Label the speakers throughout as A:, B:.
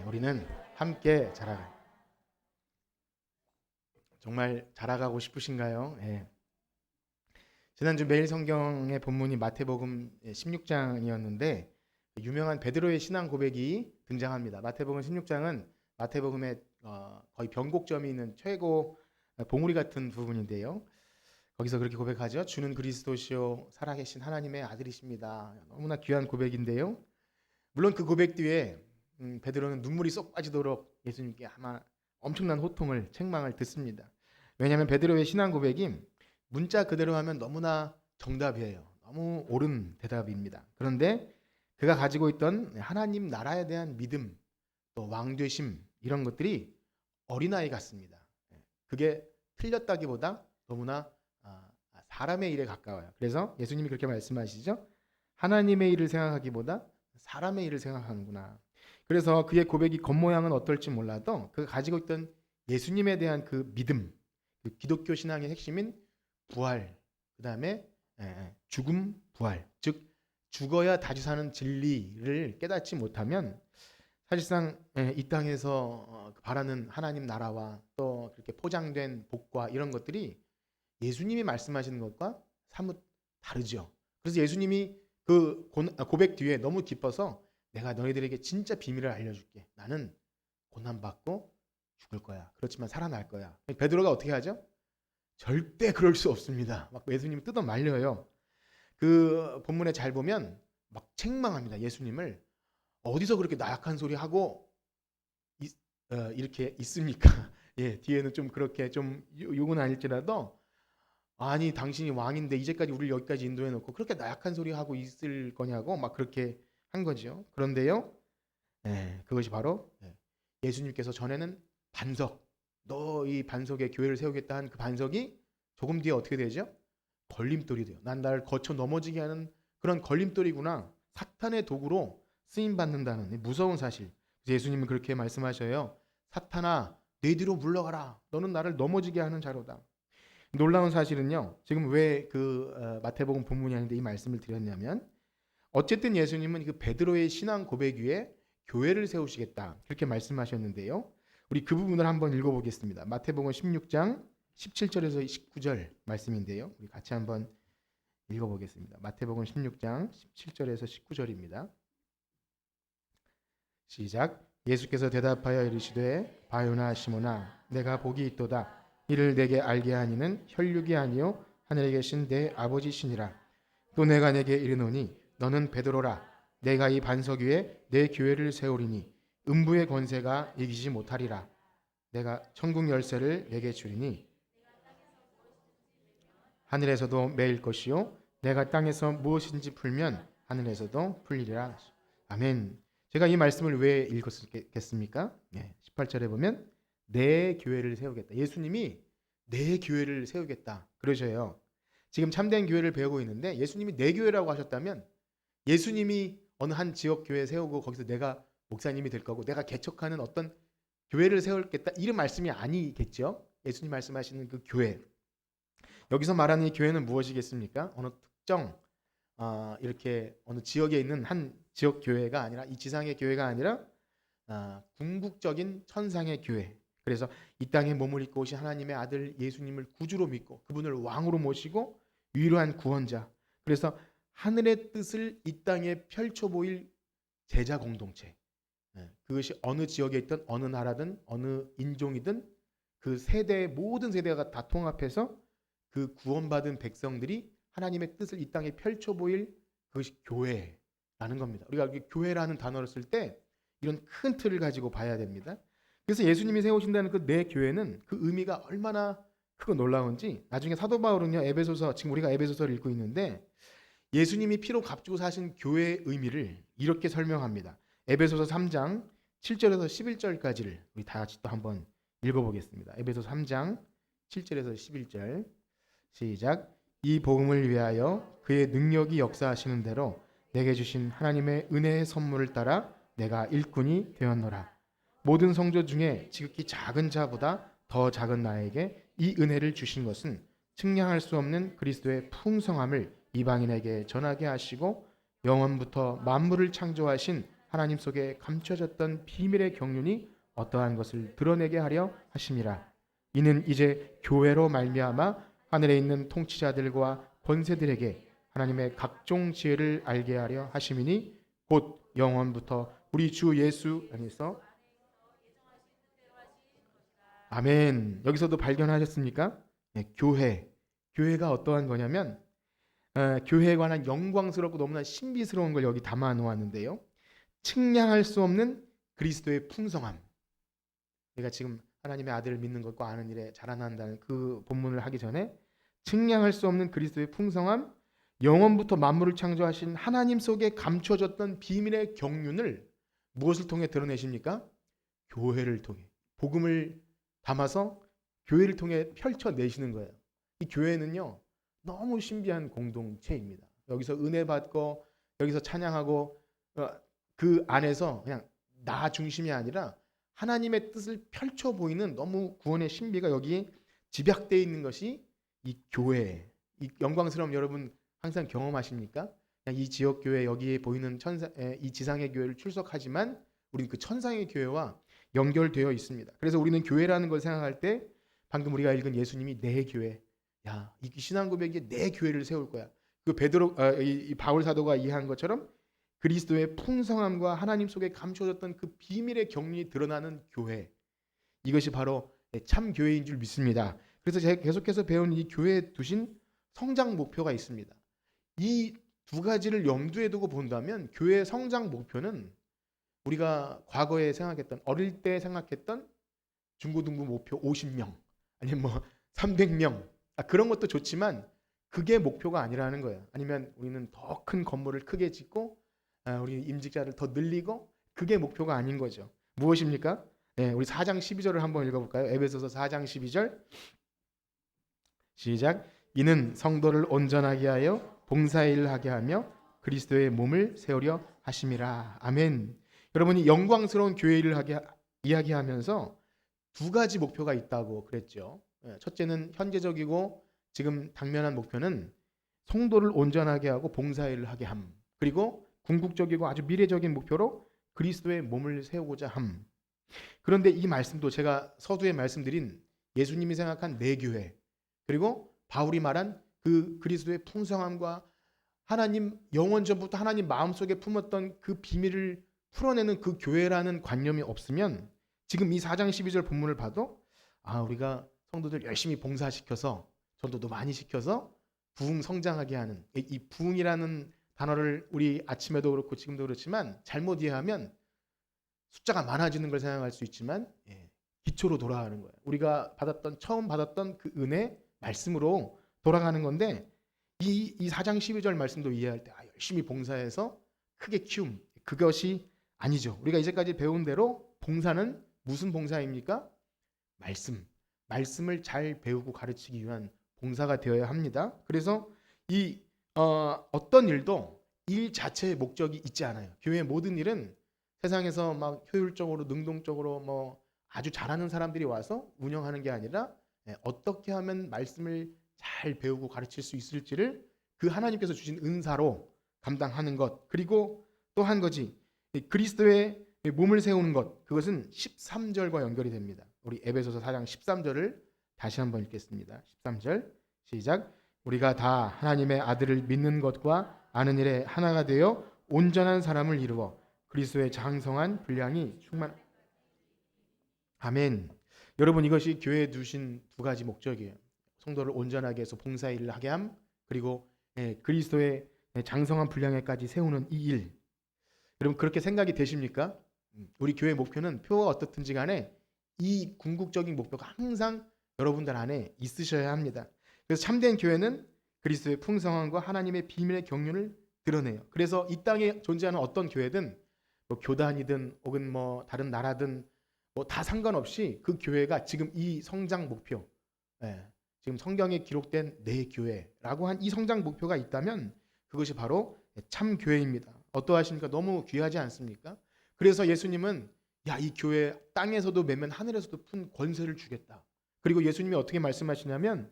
A: 우리는 함께 정말 자라가고 싶으신가요? 지난주 매일 성경의 본문이 마태복음 16장이었는데 유명한 베드로의 신앙 고백이 등장합니다. 마태복음 16장은 마태복음의 거의 변곡점이 있는 최고 봉우리 같은 부분인데요. 거기서 그렇게 고백하죠. 주는 그리스도시요 살아계신 하나님의 아들이십니다. 너무나 귀한 고백인데요. 물론 그 고백 뒤에 베드로는 눈물이 쏙 빠지도록 예수님께 아마 엄청난 호통을 책망을 듣습니다. 왜냐하면 베드로의 신앙 고백이 문자 그대로 하면 너무나 정답이에요. 너무 옳은 대답입니다. 그런데 그가 가지고 있던 하나님 나라에 대한 믿음, 또 왕되심 이런 것들이 어린아이 같습니다. 그게 틀렸다기보다 너무나 사람의 일에 가까워요. 그래서 예수님이 그렇게 말씀하시죠. 하나님의 일을 생각하기보다 사람의 일을 생각하는구나. 그래서 그의 고백이 겉모양은 어떨지 몰라도 그가 가지고 있던 예수님에 대한 그 믿음, 그 기독교 신앙의 핵심인 부활, 그 다음에 죽음, 부활, 즉 죽어야 다시 사는 진리를 깨닫지 못하면 사실상 이 땅에서 바라는 하나님 나라와 또 그렇게 포장된 복과 이런 것들이 예수님이 말씀하시는 것과 사뭇 다르죠. 그래서 예수님이 그 고백 뒤에 너무 기뻐서 내가 너희들에게 진짜 비밀을 알려줄게. 나는 고난받고 죽을 거야. 그렇지만 살아날 거야. 베드로가 어떻게 하죠? 절대 그럴 수 없습니다. 막 예수님 뜯어 말려요. 그 본문에 잘 보면 막 책망합니다. 예수님을 어디서 그렇게 나약한 소리 하고 이렇게 있습니까? 뒤에는 좀 그렇게 좀 욕은 아닐지라도 아니 당신이 왕인데 이제까지 우리를 여기까지 인도해 놓고 그렇게 나약한 소리 하고 있을 거냐고 막 그렇게 한 거죠. 그런데요, 그것이 바로 예수님께서 전에는 반석, 너 이 반석에 교회를 세우겠다 한 그 반석이 조금 뒤에 어떻게 되죠? 걸림돌이 돼요. 난 나를 거쳐 넘어지게 하는 그런 걸림돌이구나. 사탄의 도구로 쓰임 받는다는 무서운 사실. 그래서 예수님은 그렇게 말씀하셔요. 사탄아, 내 뒤로 물러가라. 너는 나를 넘어지게 하는 자로다. 놀라운 사실은요. 지금 왜 그 마태복음 본문이 아닌데 이 말씀을 드렸냐면 어쨌든 예수님은 그 베드로의 신앙 고백 위에 교회를 세우시겠다. 그렇게 말씀하셨는데요. 우리 그 부분을 한번 읽어보겠습니다. 마태복음 16장 17절에서 19절 말씀인데요. 우리 같이 한번 읽어보겠습니다. 마태복음 16장 17절에서 19절입니다. 시작. 예수께서 대답하여 이르시되 바요나 시모나 내가 복이 있도다. 이를 내게 알게 하니는 혈육이 아니요 하늘에 계신 내 아버지시니라. 또 내가 내게 이르노니 너는 베드로라. 내가 이 반석 위에 내 교회를 세우리니 음부의 권세가 이기지 못하리라. 내가 천국 열쇠를 내게 주리니 하늘에서도 매일 것이요 내가 땅에서 무엇인지 풀면 하늘에서도 풀리리라. 아멘. 제가 이 말씀을 왜 읽었겠습니까? 18절에 보면 내 교회를 세우겠다. 예수님이 내 교회를 세우겠다 그러셔요. 지금 참된 교회를 배우고 있는데 예수님이 내 교회라고 하셨다면 예수님이 어느 한 지역 교회 세우고 거기서 내가 목사님이 될 거고 내가 개척하는 어떤 교회를 세우겠다 이런 말씀이 아니겠죠. 예수님 말씀하시는 그 교회, 여기서 말하는 이 교회는 무엇이겠습니까? 어느 특정 이렇게 어느 지역에 있는 한 지역 교회가 아니라 이 지상의 교회가 아니라 궁극적인 천상의 교회. 그래서 이 땅에 몸을 입고 오신 하나님의 아들 예수님을 구주로 믿고 그분을 왕으로 모시고 유일한 구원자. 그래서 하늘의 뜻을 이 땅에 펼쳐 보일 제자 공동체. 그것이 어느 지역에 있든 어느 나라든 어느 인종이든 그 세대의 모든 세대가 다 통합해서 그 구원받은 백성들이 하나님의 뜻을 이 땅에 펼쳐 보일 그것이 교회라는 겁니다. 우리가 교회라는 단어를 쓸 때 이런 큰 틀을 가지고 봐야 됩니다. 그래서 예수님이 세우신다는 그 내 교회는 그 의미가 얼마나 크고 놀라운지 나중에 사도 바울은요 에베소서, 지금 우리가 에베소서를 읽고 있는데 예수님이 피로 값주고 사신 교회의 의미를 이렇게 설명합니다. 에베소서 3장 7절에서 11절까지를 우리 다 같이 또 한번 읽어보겠습니다. 에베소서 3장 7절에서 11절 시작. 이 복음을 위하여 그의 능력이 역사하시는 대로 내게 주신 하나님의 은혜의 선물을 따라 내가 일꾼이 되었노라. 모든 성도 중에 지극히 작은 자보다 더 작은 나에게 이 은혜를 주신 것은 측량할 수 없는 그리스도의 풍성함을 이방인에게 전하게 하시고 영원부터 만물을 창조하신 하나님 속에 감춰졌던 비밀의 경륜이 어떠한 것을 드러내게 하려 하심이라. 이는 이제 교회로 말미암아 하늘에 있는 통치자들과 권세들에게 하나님의 각종 지혜를 알게 하려 하심이니 곧 영원부터 우리 주 예수 안에서. 아멘. 여기서도 발견하셨습니까? 네, 교회가 어떠한 거냐면 교회에 관한 영광스럽고 너무나 신비스러운 걸 여기 담아 놓았는데요. 측량할 수 없는 그리스도의 풍성함. 우리가 지금 하나님의 아들을 믿는 것과 아는 일에 자라난다는 그 본문을 하기 전에 측량할 수 없는 그리스도의 풍성함, 영원부터 만물을 창조하신 하나님 속에 감춰졌던 비밀의 경륜을 무엇을 통해 드러내십니까? 교회를 통해. 복음을 담아서 교회를 통해 펼쳐내시는 거예요. 이 교회는요, 너무 신비한 공동체입니다. 여기서 은혜 받고 여기서 찬양하고 그 안에서 그냥 나 중심이 아니라 하나님의 뜻을 펼쳐 보이는 너무 구원의 신비가 여기 집약되어 있는 것이 이 교회. 이 영광스러움 여러분 항상 경험하십니까? 그냥 이 지역 교회 여기에 보이는 이 지상의 교회를 출석하지만 우리는 그 천상의 교회와 연결되어 있습니다. 그래서 우리는 교회라는 걸 생각할 때 방금 우리가 읽은 예수님이 내 교회, 야, 이 신앙 고백이 내 교회를 세울 거야. 그 이 바울 사도가 이해한 것처럼 그리스도의 풍성함과 하나님 속에 감춰졌던 그 비밀의 경륜이 드러나는 교회. 이것이 바로 참 교회인 줄 믿습니다. 그래서 제가 계속해서 배운 이 교회에 두신 성장 목표가 있습니다. 이 두 가지를 염두에 두고 본다면 교회의 성장 목표는 우리가 과거에 생각했던 어릴 때 생각했던 중고등부 목표 50명 아니면 뭐 300명 그런 것도 좋지만 그게 목표가 아니라는 거예요. 아니면 우리는 더 큰 건물을 크게 짓고 우리 임직자를 더 늘리고 그게 목표가 아닌 거죠. 무엇입니까? 네, 우리 4장 12절을 한번 읽어볼까요? 에베소서 4장 12절 시작. 이는 성도를 온전하게 하여 봉사일을 하게 하며 그리스도의 몸을 세우려 하심이라. 아멘. 여러분이 영광스러운 교회를 이야기하면서 두 가지 목표가 있다고 그랬죠. 첫째는 현재적이고 지금 당면한 목표는 성도를 온전하게 하고 봉사일을 하게 함. 그리고 궁극적이고 아주 미래적인 목표로 그리스도의 몸을 세우고자 함. 그런데 이 말씀도 제가 서두에 말씀드린 예수님이 생각한 내 교회 그리고 바울이 말한 그 그리스도의 풍성함과 하나님 영원 전부터 하나님 마음속에 품었던 그 비밀을 풀어내는 그 교회라는 관념이 없으면 지금 이 4장 12절 본문을 봐도 우리가 성도들 열심히 봉사시켜서 전도도 많이 시켜서 부흥 성장하게 하는 이 부흥이라는 단어를 우리 아침에도 그렇고 지금도 그렇지만 잘못 이해하면 숫자가 많아지는 걸 생각할 수 있지만 기초로 돌아가는 거예요. 우리가 처음 받았던 그 은혜 말씀으로 돌아가는 건데 이 4장 12절 말씀도 이해할 때 열심히 봉사해서 크게 키움 그것이 아니죠. 우리가 이제까지 배운 대로 봉사는 무슨 봉사입니까? 말씀을 잘 배우고 가르치기 위한 봉사가 되어야 합니다. 그래서 이 어떤 일도 일 자체의 목적이 있지 않아요. 교회의 모든 일은 세상에서 막 효율적으로 능동적으로 뭐 아주 잘하는 사람들이 와서 운영하는 게 아니라 어떻게 하면 말씀을 잘 배우고 가르칠 수 있을지를 그 하나님께서 주신 은사로 감당하는 것. 그리고 또 한 가지 그리스도의 몸을 세우는 것. 그것은 13절과 연결이 됩니다. 우리 에베소서 4장 13절을 다시 한번 읽겠습니다. 13절 시작. 우리가 다 하나님의 아들을 믿는 것과 아는 일에 하나가 되어 온전한 사람을 이루어 그리스도의 장성한 분량이 아멘. 여러분 이것이 교회에 두신 두 가지 목적이에요. 성도를 온전하게 해서 봉사일을 하게 함 그리고 그리스도의 장성한 분량에까지 세우는 이 일. 여러분 그렇게 생각이 되십니까? 우리 교회 목표는 표가 어떻든지 간에 이 궁극적인 목표가 항상 여러분들 안에 있으셔야 합니다. 그래서 참된 교회는 그리스도의 풍성함과 하나님의 비밀의 경륜을 드러내요. 그래서 이 땅에 존재하는 어떤 교회든 뭐 교단이든 혹은 뭐 다른 나라든 뭐 다 상관없이 그 교회가 지금 이 성장 목표 지금 성경에 기록된 내 교회라고 한 이 성장 목표가 있다면 그것이 바로 참 교회입니다. 어떠하십니까? 너무 귀하지 않습니까? 그래서 예수님은 이 교회 땅에서도 매면 하늘에서도 푼 권세를 주겠다. 그리고 예수님이 어떻게 말씀하시냐면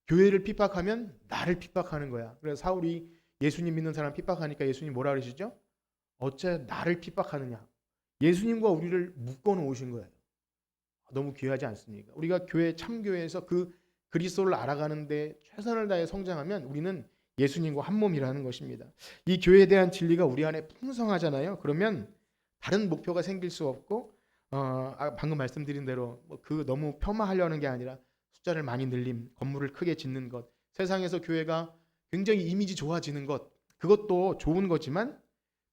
A: 교회를 핍박하면 나를 핍박하는 거야. 그래서 사울이 예수님 믿는 사람 핍박하니까 예수님 뭐라 그러시죠? 어째 나를 핍박하느냐. 예수님과 우리를 묶어 놓으신 거예요. 너무 귀하지 않습니까? 우리가 교회 참교회에서 그 그리스도를 알아가는데 최선을 다해 성장하면 우리는 예수님과 한 몸이라는 것입니다. 이 교회에 대한 진리가 우리 안에 풍성하잖아요. 그러면 다른 목표가 생길 수 없고 방금 말씀드린 대로 그 너무 폄하하려는 게 아니라 숫자를 많이 늘림, 건물을 크게 짓는 것, 세상에서 교회가 굉장히 이미지 좋아지는 것, 그것도 좋은 거지만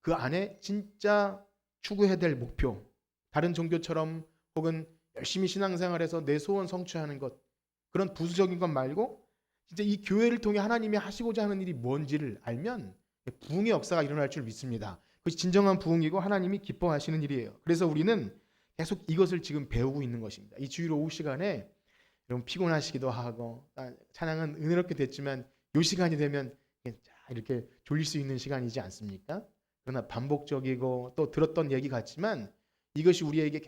A: 그 안에 진짜 추구해야 될 목표, 다른 종교처럼 혹은 열심히 신앙생활해서 내 소원 성취하는 것, 그런 부수적인 것 말고 진짜 이 교회를 통해 하나님이 하시고자 하는 일이 뭔지를 알면 부흥의 역사가 일어날 줄 믿습니다. 그것이 진정한 부흥이고 하나님이 기뻐하시는 일이에요. 그래서 우리는 계속 이것을 지금 배우고 있는 것입니다. 이 주일 오후 시간에 여러분 피곤하시기도 하고 찬양은 은혜롭게 됐지만 이 시간이 되면 이렇게 졸릴 수 있는 시간이지 않습니까? 그러나 반복적이고 또 들었던 얘기 같지만 이것이 우리에게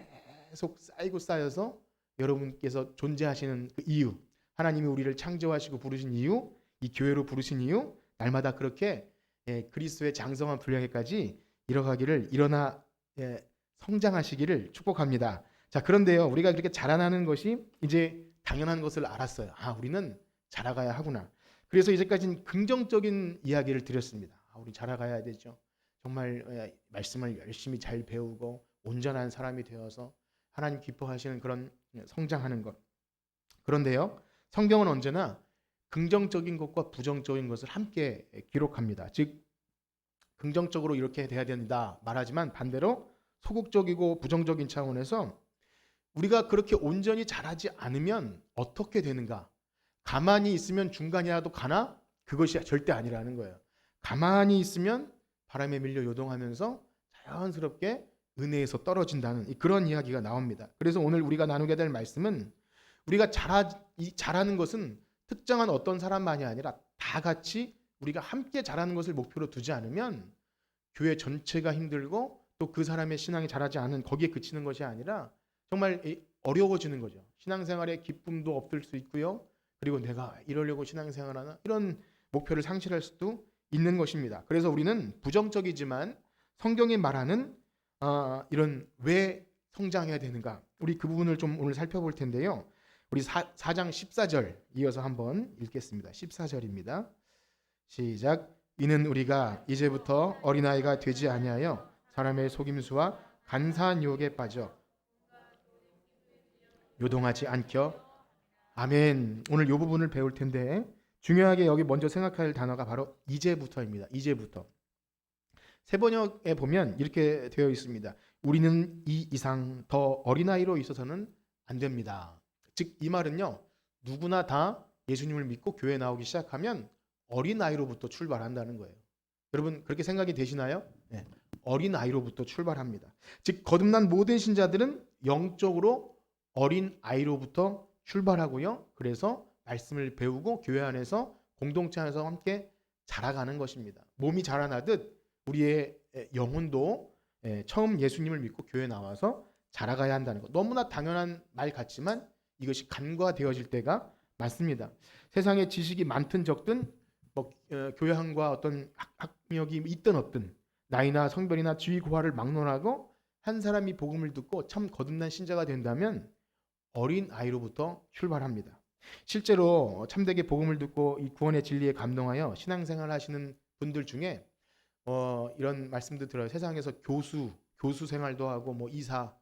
A: 계속 쌓이고 쌓여서 여러분께서 존재하시는 그 이유, 하나님이 우리를 창조하시고 부르신 이유, 이 교회로 부르신 이유, 날마다 그렇게 그리스도의 장성한 분량에까지 일어나 성장하시기를 축복합니다. 자, 그런데요, 우리가 그렇게 자라나는 것이 이제 당연한 것을 알았어요. 우리는 자라가야 하구나. 그래서 이제까지는 긍정적인 이야기를 드렸습니다. 우리 자라가야 되죠. 정말 말씀을 열심히 잘 배우고 온전한 사람이 되어서 하나님 기뻐하시는 그런 성장하는 것. 그런데요, 성경은 언제나 긍정적인 것과 부정적인 것을 함께 기록합니다. 즉 긍정적으로 이렇게 돼야 된다 말하지만 반대로 소극적이고 부정적인 차원에서 우리가 그렇게 온전히 자라지 않으면 어떻게 되는가? 가만히 있으면 중간이라도 가나? 그것이 절대 아니라는 거예요. 가만히 있으면 바람에 밀려 요동하면서 자연스럽게 은혜에서 떨어진다는 그런 이야기가 나옵니다. 그래서 오늘 우리가 나누게 될 말씀은 우리가 자라는 것은 특정한 어떤 사람만이 아니라 다 같이 우리가 함께 자라는 것을 목표로 두지 않으면 교회 전체가 힘들고 또 그 사람의 신앙이 자라지 않은 거기에 그치는 것이 아니라 정말 어려워지는 거죠. 신앙생활에 기쁨도 없을 수 있고요. 그리고 내가 이러려고 신앙생활하나 이런 목표를 상실할 수도 있는 것입니다. 그래서 우리는 부정적이지만 성경이 말하는 이런 왜 성장해야 되는가, 우리 그 부분을 좀 오늘 살펴볼 텐데요. 우리 4장 14절 이어서 한번 읽겠습니다. 14절입니다. 시작. 이는 우리가 이제부터 어린아이가 되지 아니하여 사람의 속임수와 간사한 유혹에 빠져 요동하지 않겨. 아멘. 오늘 이 부분을 배울 텐데 중요하게 여기 먼저 생각할 단어가 바로 이제부터입니다. 이제부터. 세번역에 보면 이렇게 되어 있습니다. 우리는 이 이상 더 어린아이로 있어서는 안 됩니다. 즉 이 말은요, 누구나 다 예수님을 믿고 교회 나오기 시작하면 어린아이로부터 출발한다는 거예요. 여러분 그렇게 생각이 되시나요? 네. 어린아이로부터 출발합니다. 즉 거듭난 모든 신자들은 영적으로 어린아이로부터 출발하고요. 그래서 말씀을 배우고 교회 안에서 공동체 안에서 함께 자라가는 것입니다. 몸이 자라나듯 우리의 영혼도 처음 예수님을 믿고 교회 나와서 자라가야 한다는 것. 너무나 당연한 말 같지만 이것이 간과되어질 때가 많습니다. 세상에 지식이 많든 적든 교양과 어떤 학력이 있든 없든 나이나 성별이나 지위 고하를 막론하고 한 사람이 복음을 듣고 참 거듭난 신자가 된다면 어린 아이로부터 출발합니다. 실제로 참되게 복음을 듣고 이 구원의 진리에 감동하여 신앙생활 하시는 분들 중에 이런 말씀도 들어요. 세상에서 교수 생활도 하고 이사,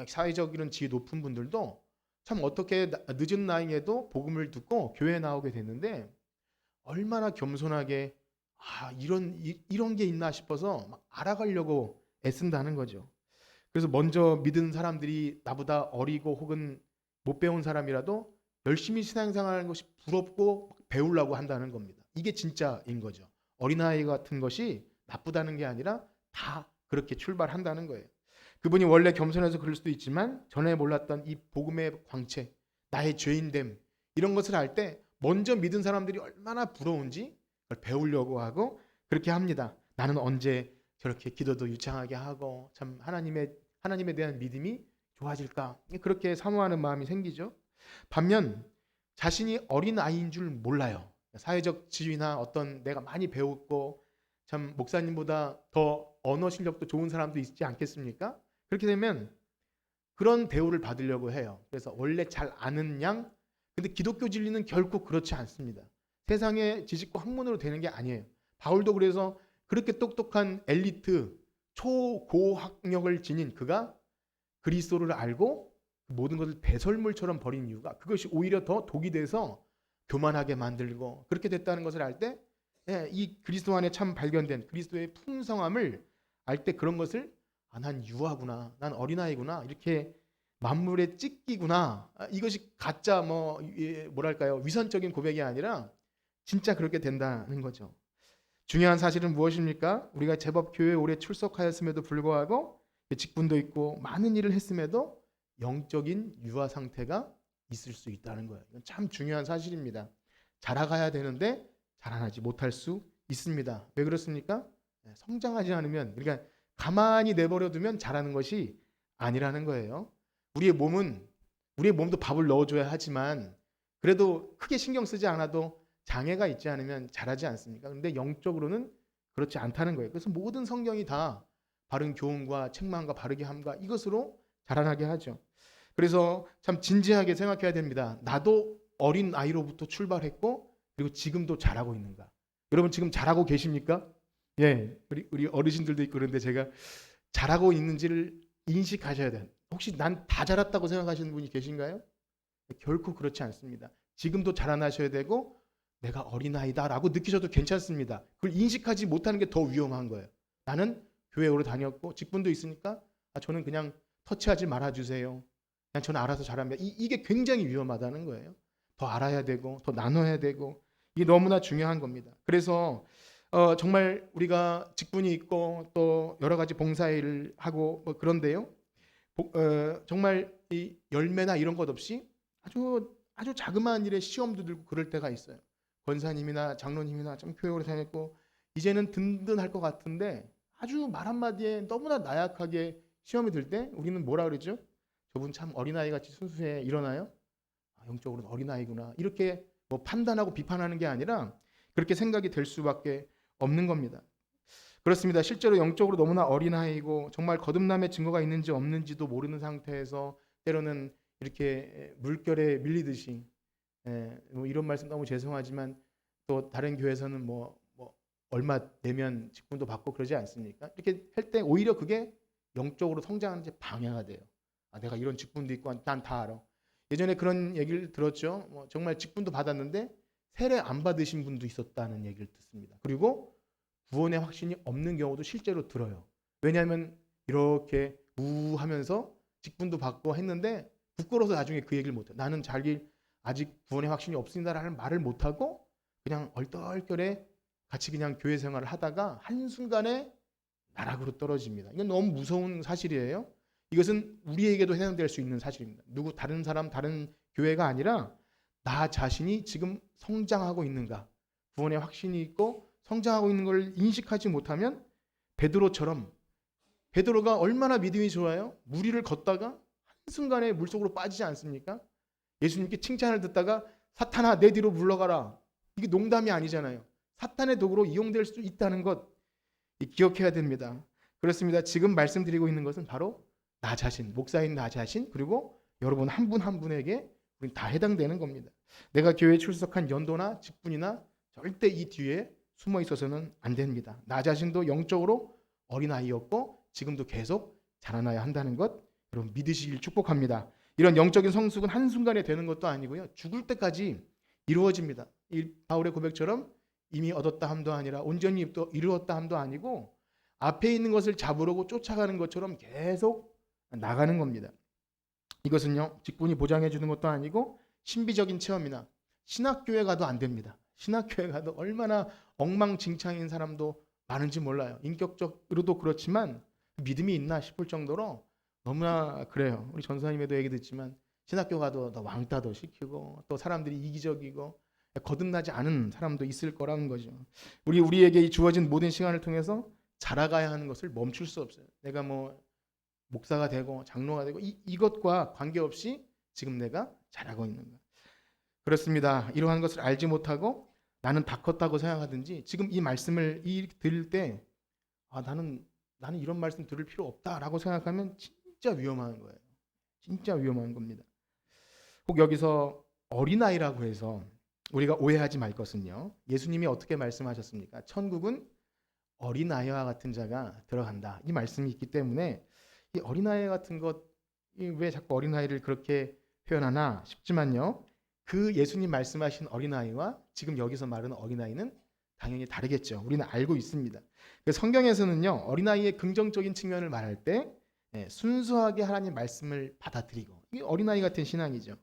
A: 사회적 이런 지위 높은 분들도 참 어떻게 늦은 나이에도 복음을 듣고 교회에 나오게 됐는데 얼마나 겸손하게 이런 게 있나 싶어서 막 알아가려고 애쓴다는 거죠. 그래서 먼저 믿은 사람들이 나보다 어리고 혹은 못 배운 사람이라도 열심히 신앙생활하는 것이 부럽고 배우려고 한다는 겁니다. 이게 진짜인 거죠. 어린아이 같은 것이 나쁘다는 게 아니라 다 그렇게 출발한다는 거예요. 그분이 원래 겸손해서 그럴 수도 있지만 전에 몰랐던 이 복음의 광채, 나의 죄인됨 이런 것을 알 때 먼저 믿은 사람들이 얼마나 부러운지 그걸 배우려고 하고 그렇게 합니다. 나는 언제 저렇게 기도도 유창하게 하고 참 하나님에 대한 믿음이 좋아질까? 그렇게 사모하는 마음이 생기죠. 반면 자신이 어린 아이인 줄 몰라요. 사회적 지위나 어떤 내가 많이 배웠고 참 목사님보다 더 언어 실력도 좋은 사람도 있지 않겠습니까? 그렇게 되면 그런 대우를 받으려고 해요. 그래서 원래 잘 아는 양, 근데 기독교 진리는 결코 그렇지 않습니다. 세상의 지식과 학문으로 되는 게 아니에요. 바울도 그래서 그렇게 똑똑한 엘리트 초고학력을 지닌 그가 그리스도를 알고 모든 것을 배설물처럼 버린 이유가 그것이 오히려 더 독이 돼서 교만하게 만들고 그렇게 됐다는 것을 알 때, 이 그리스도 안에 참 발견된 그리스도의 풍성함을 알 때 그런 것을 난 유아구나, 난 어린아이구나, 이렇게 만물의 찢기구나, 이것이 가짜 뭐랄까요, 위선적인 고백이 아니라 진짜 그렇게 된다는 거죠. 중요한 사실은 무엇입니까? 우리가 제법 교회에 오래 출석하였음에도 불구하고 직분도 있고 많은 일을 했음에도 영적인 유아 상태가 있을 수 있다는 거예요. 이건 참 중요한 사실입니다. 자라가야 되는데 자라나지 못할 수 있습니다. 왜 그렇습니까? 성장하지 않으면, 그러니까 가만히 내버려 두면 자라는 것이 아니라는 거예요. 우리의 몸도 밥을 넣어줘야 하지만 그래도 크게 신경 쓰지 않아도 장애가 있지 않으면 자라지 않습니까? 그런데 영적으로는 그렇지 않다는 거예요. 그래서 모든 성경이 다 바른 교훈과 책망과 바르게 함과 이것으로 자라나게 하죠. 그래서 참 진지하게 생각해야 됩니다. 나도 어린 아이로부터 출발했고 그리고 지금도 자라고 있는가? 여러분 지금 자라고 계십니까? 예, 우리 어르신들도 있고 그런데 제가 자라고 있는지를 인식하셔야 돼요. 혹시 난 다 자랐다고 생각하시는 분이 계신가요? 결코 그렇지 않습니다. 지금도 자라나셔야 되고 내가 어린아이다라고 느끼셔도 괜찮습니다. 그걸 인식하지 못하는 게 더 위험한 거예요. 나는 교회 오래 다녔고 직분도 있으니까 저는 그냥 터치하지 말아주세요. 그냥 저는 알아서 잘합니다. 이게 굉장히 위험하다는 거예요. 더 알아야 되고 더 나눠야 되고 이게 너무나 중요한 겁니다. 그래서 정말 우리가 직분이 있고 또 여러 가지 봉사일을 하고 그런데요. 정말 이 열매나 이런 것 없이 아주 자그마한 일에 시험도 들고 그럴 때가 있어요. 권사님이나 장로님이나 좀 교회 오래 다녔고 이제는 든든할 것 같은데 아주 말 한마디에 너무나 나약하게 시험이 들 때 우리는 뭐라 그러죠? 저분 참 어린아이 같이 순수해 일어나요? 영적으로는 어린아이구나. 이렇게 뭐 판단하고 비판하는 게 아니라 그렇게 생각이 될 수밖에 없는 겁니다. 그렇습니다. 실제로 영적으로 너무나 어린아이고 정말 거듭남의 증거가 있는지 없는지도 모르는 상태에서 때로는 이렇게 물결에 밀리듯이, 뭐 이런 말씀 너무 죄송하지만 또 다른 교회에서는 뭐 얼마 내면 직분도 받고 그러지 않습니까? 이렇게 할 때 오히려 그게 영적으로 성장하는 데 방해가 돼요. 내가 이런 직분도 있고 난 다 알아. 예전에 그런 얘기를 들었죠. 정말 직분도 받았는데 세례 안 받으신 분도 있었다는 얘기를 듣습니다. 그리고 구원의 확신이 없는 경우도 실제로 들어요. 왜냐하면 이렇게 우하면서 직분도 받고 했는데 부끄러워서 나중에 그 얘기를 못해요. 나는 아직 구원의 확신이 없습니다라는 말을 못하고 그냥 얼떨결에 같이 그냥 교회 생활을 하다가 한순간에 나락으로 떨어집니다. 이건 너무 무서운 사실이에요. 이것은 우리에게도 해당될 수 있는 사실입니다. 다른 사람, 다른 교회가 아니라 나 자신이 지금 성장하고 있는가, 구원의 확신이 있고 성장하고 있는 걸 인식하지 못하면 베드로가 얼마나 믿음이 좋아요? 물 위를 걷다가 한순간에 물속으로 빠지지 않습니까? 예수님께 칭찬을 듣다가 사탄아 내 뒤로 물러가라. 이게 농담이 아니잖아요. 사탄의 도구로 이용될 수 있다는 것 기억해야 됩니다. 그렇습니다. 지금 말씀드리고 있는 것은 바로 나 자신, 목사인 나 자신, 그리고 여러분 한 분 한 분에게 우린 다 해당되는 겁니다. 내가 교회에 출석한 연도나 직분이나 절대 이 뒤에 숨어 있어서는 안 됩니다. 나 자신도 영적으로 어린아이였고 지금도 계속 자라나야 한다는 것 여러분 믿으시길 축복합니다. 이런 영적인 성숙은 한순간에 되는 것도 아니고요. 죽을 때까지 이루어집니다. 이 바울의 고백처럼 이미 얻었다 함도 아니라 온전히 또 이루었다 함도 아니고 앞에 있는 것을 잡으려고 쫓아가는 것처럼 계속 나가는 겁니다. 이것은요. 직분이 보장해 주는 것도 아니고 신비적인 체험이나 신학교에 가도 안 됩니다. 신학교에 가도 얼마나 엉망진창인 사람도 많은지 몰라요. 인격적으로도 그렇지만 믿음이 있나 싶을 정도로 너무나 그래요. 우리 전사님에도 얘기 듣지만 신학교 가도 더 왕따도 시키고 또 사람들이 이기적이고 거듭나지 않은 사람도 있을 거라는 거죠. 우리에게 주어진 모든 시간을 통해서 자라가야 하는 것을 멈출 수 없어요. 내가 목사가 되고 장로가 되고 이것과 관계없이 지금 내가 자라고 있는 것. 그렇습니다. 이러한 것을 알지 못하고 나는 다 컸다고 생각하든지 지금 이 말씀을 들을 때 나는 나는 이런 말씀 들을 필요 없다라고 생각하면 진짜 위험한 거예요. 진짜 위험한 겁니다. 꼭 여기서 어린아이라고 해서 우리가 오해하지 말 것은요. 예수님이 어떻게 말씀하셨습니까? 천국은 어린아이와 같은 자가 들어간다. 이 말씀이 있기 때문에 이 어린아이 같은 것, 왜 자꾸 어린아이를 그렇게 표현하나 싶지만요. 그 예수님 말씀하신 어린아이와 지금 여기서 말하는 어린아이는 당연히 다르겠죠. 우리는 알고 있습니다. 성경에서는요. 어린아이의 긍정적인 측면을 말할 때 순수하게 하나님 말씀을 받아들이고, 이게 어린아이 같은 신앙이죠.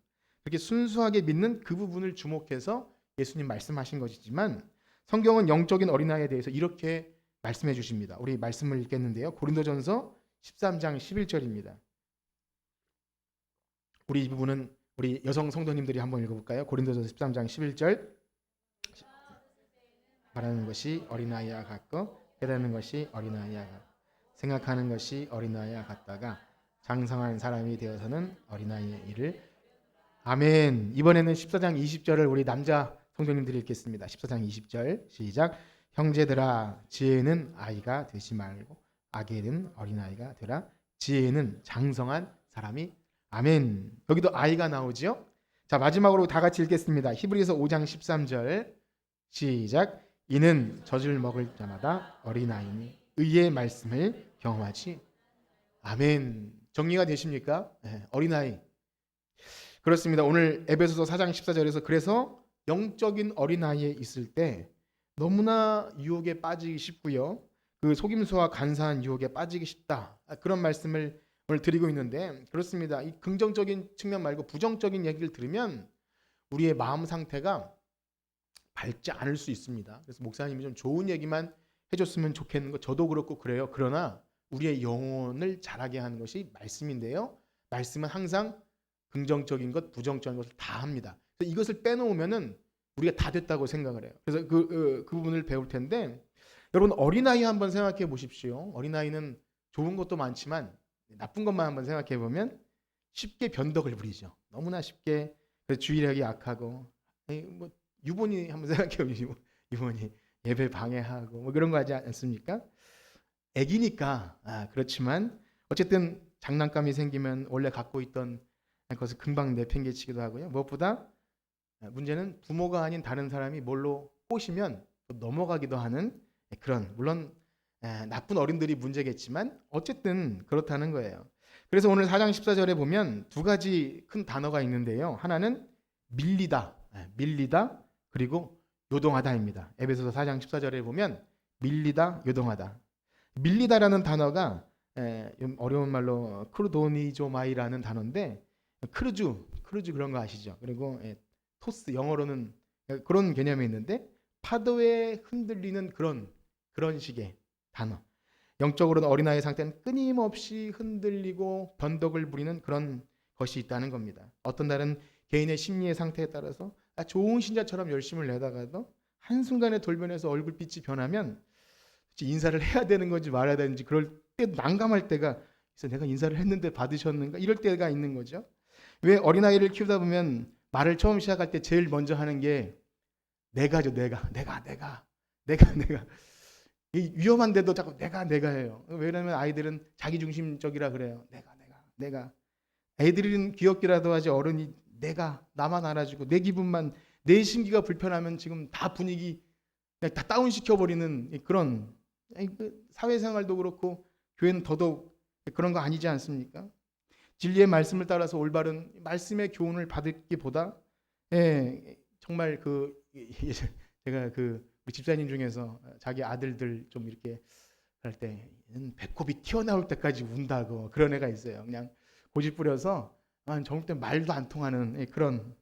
A: 그렇게 순수하게 믿는 그 부분을 주목해서 예수님 말씀하신 것이지만 성경은 영적인 어린아이에 대해서 이렇게 말씀해 주십니다. 우리 말씀을 읽겠는데요. 고린도전서 13장 11절입니다. 우리 이 부분은 우리 여성 성도님들이 한번 읽어볼까요? 고린도전서 13장 11절. 말하는 것이 어린아이와 같고 깨닫는 것이 어린아이와 같고 생각하는 것이 어린아이와 같다가 장성한 사람이 되어서는 어린아이의 일을. 아멘. 이번에는 14장 20절을 우리 남자 성도님들이 읽겠습니다. 14장 20절 시작. 형제들아 지혜는 아이가 되지 말고 악에는 어린아이가 되라. 지혜는 장성한 사람이. 아멘. 여기도 아이가 나오지요. 자, 마지막으로 다 같이 읽겠습니다. 히브리서 5장 13절 시작. 이는 젖을 먹을 자마다 어린아이니 의의 말씀을 경험하지. 아멘. 정리가 되십니까? 네, 어린아이. 그렇습니다. 오늘 에베소서 4장 14절에서 그래서 영적인 어린아이에 있을 때 너무나 유혹에 빠지기 쉽고요. 그 속임수와 간사한 유혹에 빠지기 쉽다. 그런 말씀을 오늘 드리고 있는데 그렇습니다. 이 긍정적인 측면 말고 부정적인 얘기를 들으면 우리의 마음 상태가 밝지 않을 수 있습니다. 그래서 목사님이 좀 좋은 얘기만 해줬으면 좋겠는 거 저도 그렇고 그래요. 그러나 우리의 영혼을 자라게 하는 것이 말씀인데요. 말씀은 항상 긍정적인 것, 부정적인 것을 다 합니다. 그래서 이것을 빼놓으면은 우리가 다 됐다고 생각을 해요. 그래서 그 부분을 배울 텐데 여러분 어린아이 한번 생각해 보십시오. 어린아이는 좋은 것도 많지만 나쁜 것만 한번 생각해 보면 쉽게 변덕을 부리죠. 너무나 쉽게. 그래서 주의력이 약하고 뭐 유본이 한번 생각해 보시고 유본이 예배 방해하고 뭐 그런 거 하지 않습니까? 애기니까 그렇지만 어쨌든 장난감이 생기면 원래 갖고 있던 그것을 금방 내팽개치기도 하고요. 무엇보다 문제는 부모가 아닌 다른 사람이 뭘로 꼬시면 넘어가기도 하는 그런, 물론 나쁜 어른들이 문제겠지만 어쨌든 그렇다는 거예요. 그래서 오늘 4장 14절에 보면 두 가지 큰 단어가 있는데요. 하나는 밀리다, 밀리다 그리고 요동하다입니다. 에베소서 4장 14절에 보면 밀리다, 요동하다. 밀리다라는 단어가 어려운 말로 크루도니조마이라는 단어인데 크루즈 그런 거 아시죠? 그리고 토스 영어로는 그런 개념이 있는데 파도에 흔들리는 그런 식의 단어. 영적으로는 어린아이의 상태는 끊임없이 흔들리고 변덕을 부리는 그런 것이 있다는 겁니다. 어떤 날은 개인의 심리의 상태에 따라서 좋은 신자처럼 열심을 내다가도 한순간에 돌변해서 얼굴빛이 변하면 인사를 해야 되는 건지 말아야 되는지 그럴 때 난감할 때가 있어. 내가 인사를 했는데 받으셨는가? 이럴 때가 있는 거죠. 왜 어린아이를 키우다 보면 말을 처음 시작할 때 제일 먼저 하는 게 내가죠. 내가. 이 위험한데도 자꾸 내가 해요. 왜냐면 아이들은 자기중심적이라 그래요. 내가. 애들은 귀엽기라도 하지 어른이 내가 나만 알아주고 내 기분만, 내 심기가 불편하면 지금 다 분위기 그냥 다 다운시켜버리는 그런, 사회생활도 그렇고 교회는 더더욱 그런 거 아니지 않습니까? 진리의 말씀을 따라서 올바른 말씀의 교훈을 받기보다 정말 제가 우리 집사님 중에서 자기 아들들 좀 이렇게 할 때 배꼽이 튀어나올 때까지 운다고 그런 애가 있어요. 그냥 고집 부려서 젊을 때 말도 안 통하는 그런.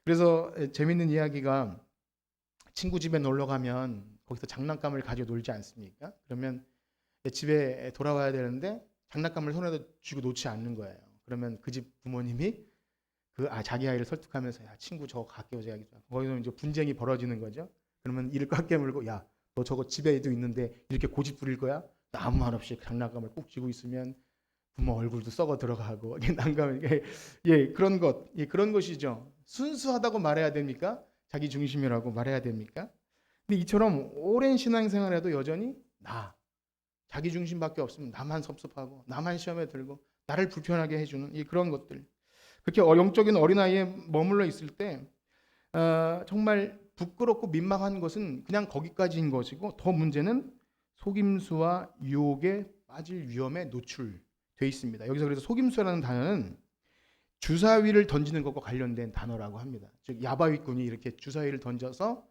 A: 그래서 재밌는 이야기가, 친구 집에 놀러 가면 거기서 장난감을 가지고 놀지 않습니까? 그러면 집에 돌아와야 되는데 장난감을 손에다 쥐고 놓지 않는 거예요. 그러면 그 집 부모님이 자기 아이를 설득하면서 야 친구 저거 갖게 오자. 거기서 이제 분쟁이 벌어지는 거죠. 그러면 이를 꽉 깨물고 야 너 저거 집에도 있는데 이렇게 고집 부릴 거야? 아무 말 없이 장난감을 꾹 쥐고 있으면 부모 얼굴도 썩어 들어가고 난감. 그런 것이죠. 순수하다고 말해야 됩니까? 자기 중심이라고 말해야 됩니까? 근데 이처럼 오랜 신앙생활에도 여전히 자기 중심밖에 없으면 나만 섭섭하고 나만 시험에 들고 나를 불편하게 해주는 그런 것들. 그렇게 영적인 어린아이에 머물러 있을 때 정말 부끄럽고 민망한 것은 그냥 거기까지인 것이고, 더 문제는 속임수와 유혹에 빠질 위험에 노출돼 있습니다. 여기서 그래서 속임수라는 단어는 주사위를 던지는 것과 관련된 단어라고 합니다. 즉 야바위꾼이 이렇게 주사위를 던져서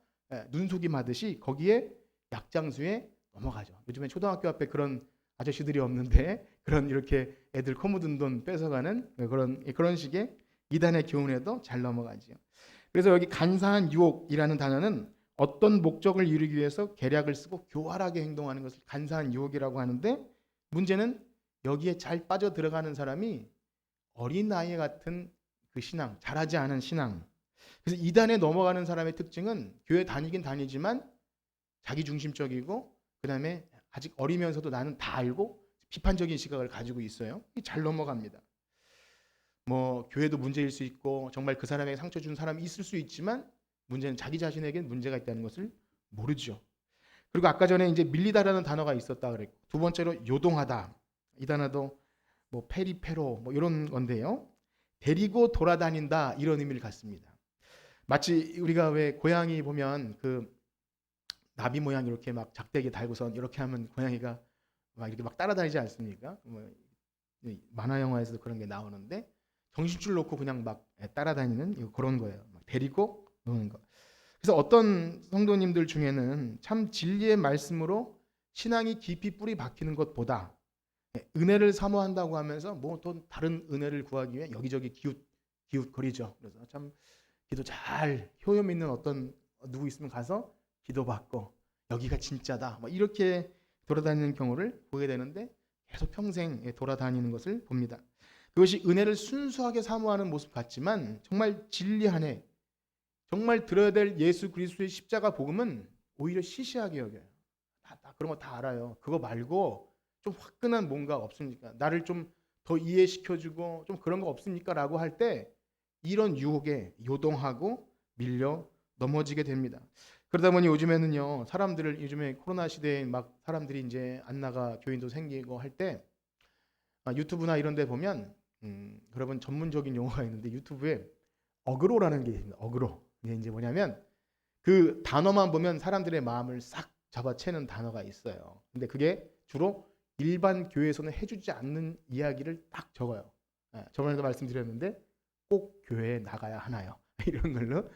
A: 눈속임 하듯이 거기에 약장수에 넘어가죠. 요즘에 초등학교 앞에 그런 아저씨들이 없는데 그런 이렇게 애들 코 묻은 돈 뺏어가는 그런 식의 이단의 교훈에도 잘 넘어가지요. 그래서 여기 간사한 유혹이라는 단어는 어떤 목적을 이루기 위해서 계략을 쓰고 교활하게 행동하는 것을 간사한 유혹이라고 하는데, 문제는 여기에 잘 빠져 들어가는 사람이 어린아이 같은 그 신앙, 잘하지 않은 신앙. 그래서 이단에 넘어가는 사람의 특징은 교회 다니긴 다니지만 자기중심적이고, 그 다음에 아직 어리면서도 나는 다 알고 비판적인 시각을 가지고 있어요. 잘 넘어갑니다. 뭐 교회도 문제일 수 있고 정말 그 사람에게 상처 준 사람이 있을 수 있지만, 문제는 자기 자신에겐 문제가 있다는 것을 모르죠. 그리고 아까 전에 이제 밀리다라는 단어가 있었다 그랬고, 두 번째로 요동하다. 이 단어도 뭐 페리페로 뭐 이런 건데요. 데리고 돌아다닌다 이런 의미를 갖습니다. 마치 우리가 왜 고양이 보면 그 나비 모양 이렇게 막 작대기 달고선 이렇게 하면 고양이가 막 이렇게 막 따라다니지 않습니까? 뭐 만화 영화에서도 그런 게 나오는데 정신줄 놓고 그냥 막 따라다니는 그런 거예요. 막 데리고 노는 거. 그래서 어떤 성도님들 중에는 참 진리의 말씀으로 신앙이 깊이 뿌리 박히는 것보다 은혜를 사모한다고 하면서 뭐 또 다른 은혜를 구하기 위해 여기저기 기웃거리죠. 그래서 참 기도 잘 효험 있는 어떤 누구 있으면 가서 기도받고 여기가 진짜다 뭐 이렇게 돌아다니는 경우를 보게 되는데, 계속 평생 돌아다니는 것을 봅니다. 그것이 은혜를 순수하게 사모하는 모습 같지만 정말 진리 안에 정말 들어야 될 예수 그리스도의 십자가 복음은 오히려 시시하게 여겨요. 그런 거 다 알아요. 그거 말고 좀 화끈한 뭔가 없습니까? 나를 좀 더 이해시켜주고 좀 그런 거 없습니까? 라고 할 때 이런 유혹에 요동하고 밀려 넘어지게 됩니다. 그러다 보니 요즘에는요, 사람들을 요즘에 코로나 시대에 막 사람들이 이제 안 나가 교인도 생기고 할 때 유튜브나 이런 데 보면 여러분 전문적인 용어가 있는데 유튜브에 어그로라는 게 있습니다. 어그로. 이게 이제 뭐냐면 그 단어만 보면 사람들의 마음을 싹 잡아채는 단어가 있어요. 근데 그게 주로 일반 교회에서는 해주지 않는 이야기를 딱 적어요. 저번에도 말씀드렸는데 꼭 교회에 나가야 하나요? 이런 걸로.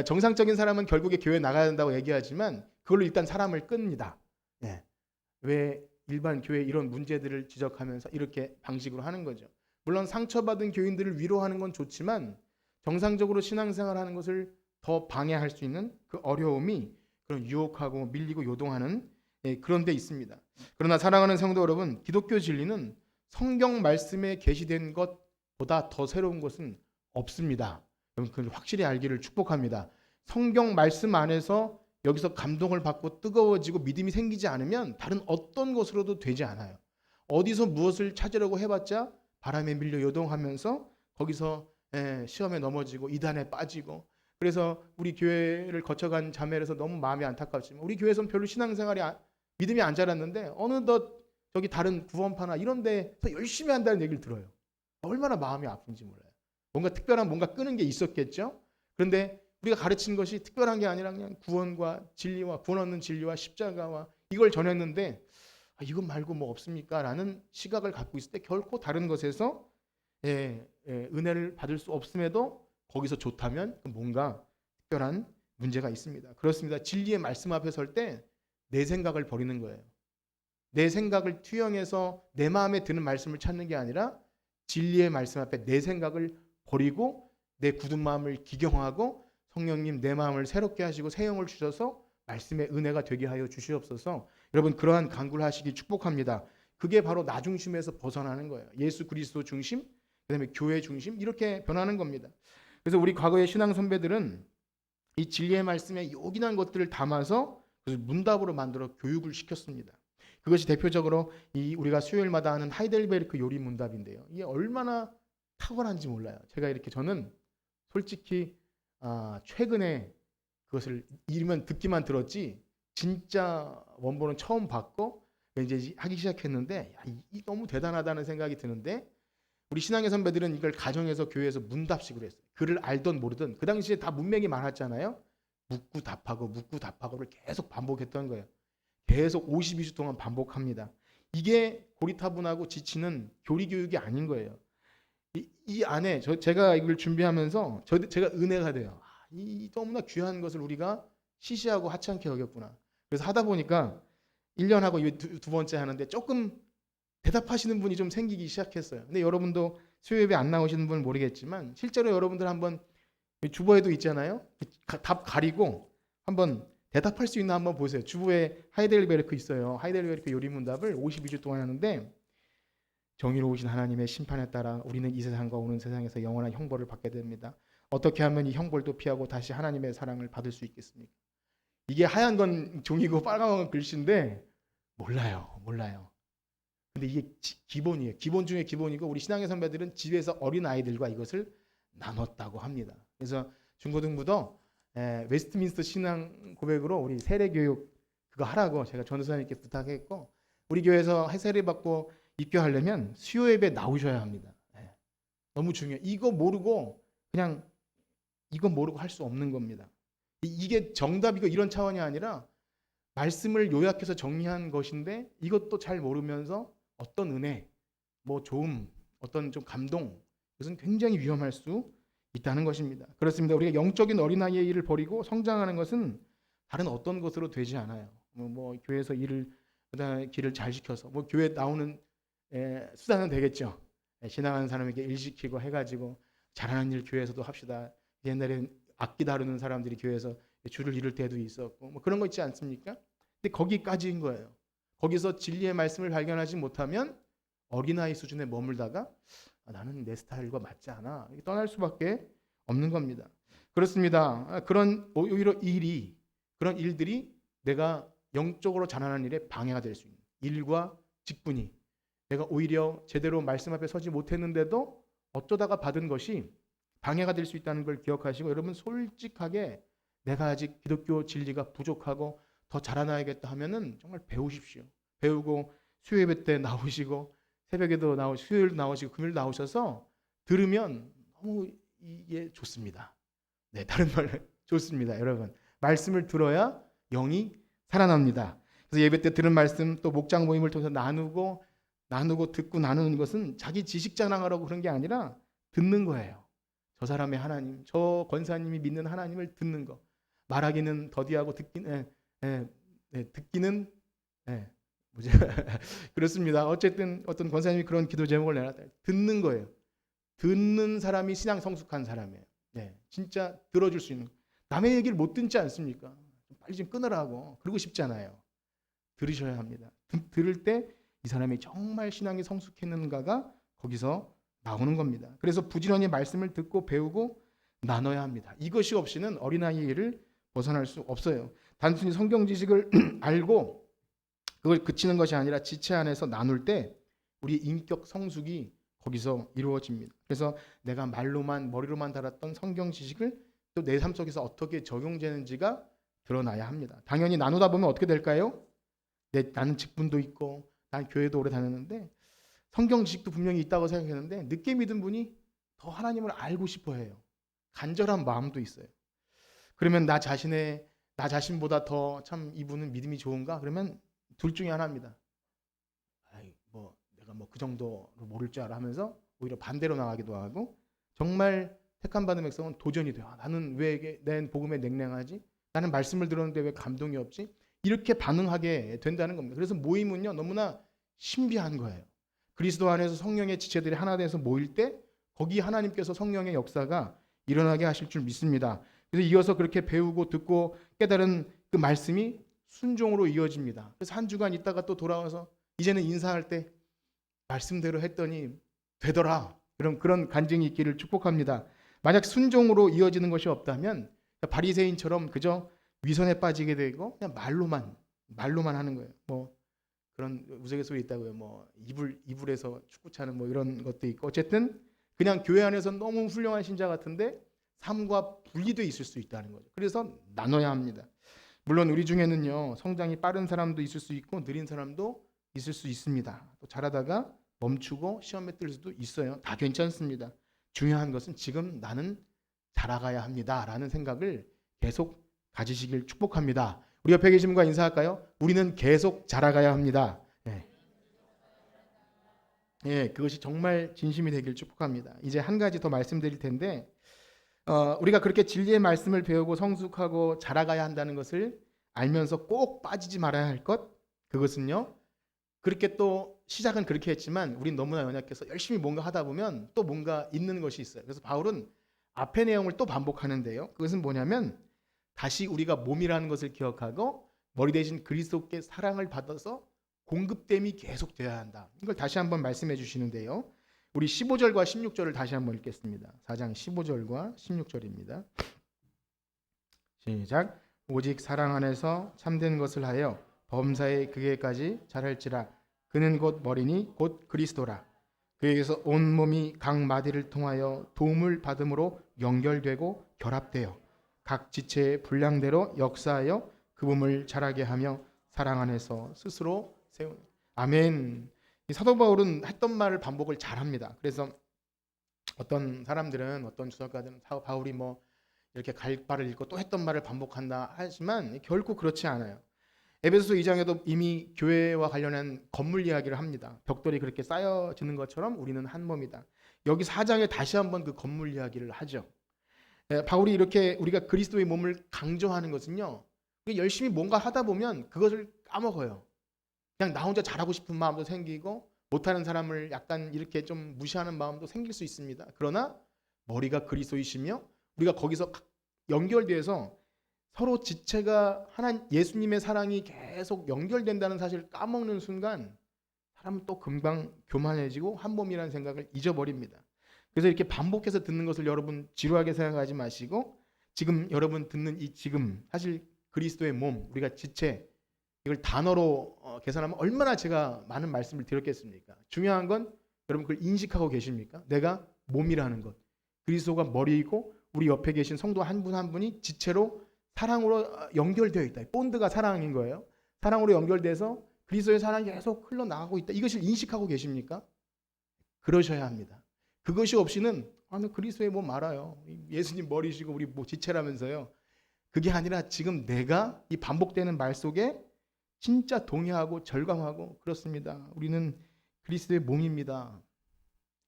A: 정상적인 사람은 결국에 교회 나가야 된다고 얘기하지만 그걸로 일단 사람을 끕니다. 왜 일반 교회 이런 문제들을 지적하면서 이렇게 방식으로 하는 거죠. 물론 상처받은 교인들을 위로하는 건 좋지만 정상적으로 신앙생활하는 것을 더 방해할 수 있는 그 어려움이 그런 유혹하고 밀리고 요동하는 그런 데 있습니다. 그러나 사랑하는 성도 여러분, 기독교 진리는 성경 말씀에 게시된 것보다 더 새로운 것은 없습니다. 여러분 그걸 확실히 알기를 축복합니다. 성경 말씀 안에서 여기서 감동을 받고 뜨거워지고 믿음이 생기지 않으면 다른 어떤 것으로도 되지 않아요. 어디서 무엇을 찾으려고 해봤자 바람에 밀려 요동하면서 거기서 시험에 넘어지고 이단에 빠지고, 그래서 우리 교회를 거쳐간 자매라서 너무 마음이 안타깝지만 우리 교회에서는 별로 신앙생활이 믿음이 안 자랐는데 어느덧 저기 다른 구원파나 이런 데서 열심히 한다는 얘기를 들어요. 얼마나 마음이 아픈지 몰라요. 뭔가 특별한 뭔가 끄는 게 있었겠죠. 그런데 우리가 가르친 것이 특별한 게 아니라 그냥 구원과 진리와 구원 얻는 진리와 십자가와 이걸 전했는데 이것 말고 뭐 없습니까? 라는 시각을 갖고 있을 때 결코 다른 것에서 은혜를 받을 수 없음에도 거기서 좋다면 뭔가 특별한 문제가 있습니다. 그렇습니다. 진리의 말씀 앞에 설 때 내 생각을 버리는 거예요. 내 생각을 투영해서 내 마음에 드는 말씀을 찾는 게 아니라 진리의 말씀 앞에 내 생각을 버리고 내 굳은 마음을 기경하고 성령님 내 마음을 새롭게 하시고 새 영을 주셔서 말씀의 은혜가 되게 하여 주시옵소서. 여러분 그러한 간구를 하시기 축복합니다. 그게 바로 나 중심에서 벗어나는 거예요. 예수 그리스도 중심, 그다음에 교회 중심 이렇게 변하는 겁니다. 그래서 우리 과거의 신앙 선배들은 이 진리의 말씀에 요긴한 것들을 담아서 그것을 문답으로 만들어 교육을 시켰습니다. 그것이 대표적으로 이 우리가 수요일마다 하는 하이델베르크 요리 문답인데요. 이게 얼마나 탁월한지 몰라요. 제가 이렇게 저는 솔직히 최근에 그것을 읽으면 듣기만 들었지 진짜 원본은 처음 봤고 이제 하기 시작했는데 야, 이 너무 대단하다는 생각이 드는데 우리 신앙의 선배들은 이걸 가정에서 교회에서 문답식으로 했어요. 글을 알던 모르던 그 당시에 다 문맥이 많았잖아요. 묻고 답하고를 계속 반복했던 거예요. 계속 52주 동안 반복합니다. 이게 고리타분하고 지치는 교리 교육이 아닌 거예요. 이 안에 제가 이걸 준비하면서 제가 은혜가 돼요. 이 너무나 귀한 것을 우리가 시시하고 하찮게 여겼구나. 그래서 하다 보니까 1년 하고 두 번째 하는데 조금 대답하시는 분이 좀 생기기 시작했어요. 근데 여러분도 수요예배 안 나오시는 분은 모르겠지만 실제로 여러분들 한번 주보에도 있잖아요. 답 가리고 한번 대답할 수 있나 한번 보세요. 주보에 하이델베르크 있어요. 하이델베르크 요리문답을 52주 동안 하는데 정의로우신 하나님의 심판에 따라 우리는 이 세상과 오는 세상에서 영원한 형벌을 받게 됩니다. 어떻게 하면 이 형벌도 피하고 다시 하나님의 사랑을 받을 수 있겠습니까? 이게 하얀 건 종이고 빨간 건 글씨인데 몰라요. 근데 이게 기본이에요. 기본 중에 기본이고 우리 신앙의 선배들은 집에서 어린 아이들과 이것을 나눴다고 합니다. 그래서 중고등부도 웨스트민스터 신앙 고백으로 우리 세례 교육 그거 하라고 제가 전도사님께 부탁했고 우리 교회에서 세례 받고 입교하려면 수요 예배 나오셔야 합니다. 너무 중요해요. 이거 모르고 할 수 없는 겁니다. 이게 정답이고 이런 차원이 아니라 말씀을 요약해서 정리한 것인데 이것도 잘 모르면서 어떤 은혜, 뭐 좋음, 어떤 좀 감동 이것은 굉장히 위험할 수 있다는 것입니다. 그렇습니다. 우리가 영적인 어린아이의 일을 버리고 성장하는 것은 다른 어떤 것으로 되지 않아요. 뭐 교회에서 그다음에 길을 잘 시켜서 뭐 교회 나오는 수단은 되겠죠. 신앙하는 사람에게 일 시키고 해가지고 잘하는 일 교회에서도 합시다. 옛날에 악기 다루는 사람들이 교회에서 줄을 이룰 때도 있었고 뭐 그런 거 있지 않습니까? 근데 거기까지인 거예요. 거기서 진리의 말씀을 발견하지 못하면 어린아이 수준에 머물다가 나는 내 스타일과 맞지 않아 떠날 수밖에 없는 겁니다. 그렇습니다. 오히려 그런 일들이 내가 영적으로 자라는 일에 방해가 될 수 있는 일과 직분이 내가 오히려 제대로 말씀 앞에 서지 못했는데도 어쩌다가 받은 것이 방해가 될 수 있다는 걸 기억하시고 여러분 솔직하게 내가 아직 기독교 진리가 부족하고 더 자라나야겠다 하면은 정말 배우십시오. 배우고 수요예배 때 나오시고 새벽에도 나오시고 수요일도 나오시고 금요일 나오셔서 들으면 너무 이게 좋습니다. 네, 다른 말로 좋습니다. 여러분 말씀을 들어야 영이 살아납니다. 그래서 예배 때 들은 말씀 또 목장 모임을 통해서 나누고 듣고 나누는 것은 자기 지식 자랑하라고 그런 게 아니라 듣는 거예요. 저 사람의 하나님, 저 권사님이 믿는 하나님을 듣는 거. 말하기는 더디하고 듣기는 그렇습니다. 어쨌든 어떤 권사님이 그런 기도 제목을 내놨다. 듣는 거예요. 듣는 사람이 신앙 성숙한 사람이에요. 진짜 들어줄 수 있는. 남의 얘기를 못 듣지 않습니까? 빨리 좀 끊으라고. 그러고 싶잖아요. 들으셔야 합니다. 들을 때 이 사람이 정말 신앙이 성숙했는가가 거기서 나오는 겁니다. 그래서 부지런히 말씀을 듣고 배우고 나눠야 합니다. 이것이 없이는 어린아이의 일을 벗어날 수 없어요. 단순히 성경 지식을 알고 그걸 그치는 것이 아니라 지체 안에서 나눌 때 우리 인격 성숙이 거기서 이루어집니다. 그래서 내가 머리로만 달았던 성경 지식을 또 내 삶 속에서 어떻게 적용되는지가 드러나야 합니다. 당연히 나누다 보면 어떻게 될까요? 나는 직분도 있고 난 교회도 오래 다녔는데 성경 지식도 분명히 있다고 생각했는데 늦게 믿은 분이 더 하나님을 알고 싶어 해요. 간절한 마음도 있어요. 그러면 나 자신보다 더 참 이분은 믿음이 좋은가? 그러면 둘 중에 하나입니다. 내가 그 정도로 모를 줄 알아 하면서 오히려 반대로 나가기도 하고 정말 택함 받은 백성은 도전이 돼요. 나는 왜 내 복음에 냉랭하지? 나는 말씀을 들었는데 왜 감동이 없지? 이렇게 반응하게 된다는 겁니다. 그래서 모임은요 너무나 신비한 거예요. 그리스도 안에서 성령의 지체들이 하나 돼서 모일 때 거기 하나님께서 성령의 역사가 일어나게 하실 줄 믿습니다. 그래서 이어서 그렇게 배우고 듣고 깨달은 그 말씀이 순종으로 이어집니다. 그래서 한 주간 있다가 또 돌아와서 이제는 인사할 때 말씀대로 했더니 되더라. 그런 간증이 있기를 축복합니다. 만약 순종으로 이어지는 것이 없다면 바리새인처럼 그저 위선에 빠지게 되고 그냥 말로만 하는 거예요. 뭐 그런 우스갯소리 있다고요. 뭐 이불에서 축구 차는 뭐 이런 것도 있고 어쨌든 그냥 교회 안에서 너무 훌륭한 신자 같은데 삶과 분리돼 있을 수 있다는 거죠. 그래서 나눠야 합니다. 물론 우리 중에는요 성장이 빠른 사람도 있을 수 있고 느린 사람도 있을 수 있습니다. 또 잘하다가 멈추고 시험에 뜰 수도 있어요. 다 괜찮습니다. 중요한 것은 지금 나는 자라가야 합니다라는 생각을 계속 가지시길 축복합니다. 우리 옆에 계신 분과 인사할까요? 우리는 계속 자라가야 합니다. 예. 예, 그것이 정말 진심이 되길 축복합니다. 이제 한 가지 더 말씀드릴 텐데 우리가 그렇게 진리의 말씀을 배우고 성숙하고 자라가야 한다는 것을 알면서 꼭 빠지지 말아야 할 것, 그것은요. 그렇게 또 시작은 그렇게 했지만 우린 너무나 연약해서 열심히 뭔가 하다 보면 또 뭔가 있는 것이 있어요. 그래서 바울은 앞의 내용을 또 반복하는데요. 그것은 뭐냐면 다시 우리가 몸이라는 것을 기억하고 머리 대신 그리스도께 사랑을 받아서 공급됨이 계속돼야 한다. 이걸 다시 한번 말씀해 주시는데요. 우리 15절과 16절을 다시 한번 읽겠습니다. 4장 15절과 16절입니다. 시작. 오직 사랑 안에서 참된 것을 하여 범사에 그에까지 자랄지라. 그는 곧 머리니 곧 그리스도라. 그에게서 온 몸이 각 마디를 통하여 도움을 받음으로 연결되고 결합되어 각 지체의 분량대로 역사하여 그 몸을 자라게 하며 사랑 안에서 스스로 세우는. 아멘. 이 사도 바울은 했던 말을 반복을 잘합니다. 그래서 어떤 사람들은 어떤 주석가들은 바울이 뭐 이렇게 갈바를 읽고 또 했던 말을 반복한다 하지만 결코 그렇지 않아요. 에베소서 2장에도 이미 교회와 관련한 건물 이야기를 합니다. 벽돌이 그렇게 쌓여지는 것처럼 우리는 한 몸이다. 여기 4장에 다시 한번 그 건물 이야기를 하죠. 바울이 이렇게 우리가 그리스도의 몸을 강조하는 것은요. 열심히 뭔가 하다 보면 그것을 까먹어요. 그냥 나 혼자 잘하고 싶은 마음도 생기고 못하는 사람을 약간 이렇게 좀 무시하는 마음도 생길 수 있습니다. 그러나 머리가 그리스도이시며 우리가 거기서 연결돼서 서로 지체가 하나 예수님의 사랑이 계속 연결된다는 사실을 까먹는 순간 사람은 또 금방 교만해지고 한 몸이라는 생각을 잊어버립니다. 그래서 이렇게 반복해서 듣는 것을 여러분 지루하게 생각하지 마시고 지금 여러분 듣는 이 지금 사실 그리스도의 몸 우리가 지체 이걸 단어로 계산하면 얼마나 제가 많은 말씀을 드렸겠습니까? 중요한 건 여러분 그걸 인식하고 계십니까? 내가 몸이라는 것 그리스도가 머리이고 우리 옆에 계신 성도 한 분 한 분이 지체로 사랑으로 연결되어 있다. 본드가 사랑인 거예요. 사랑으로 연결돼서 그리스도의 사랑이 계속 흘러나가고 있다. 이것을 인식하고 계십니까? 그러셔야 합니다. 그것이 없이는 그리스도의 몸 알아요. 예수님 머리시고 우리 뭐 지체라면서요. 그게 아니라 지금 내가 이 반복되는 말 속에 진짜 동의하고 절감하고 그렇습니다. 우리는 그리스도의 몸입니다.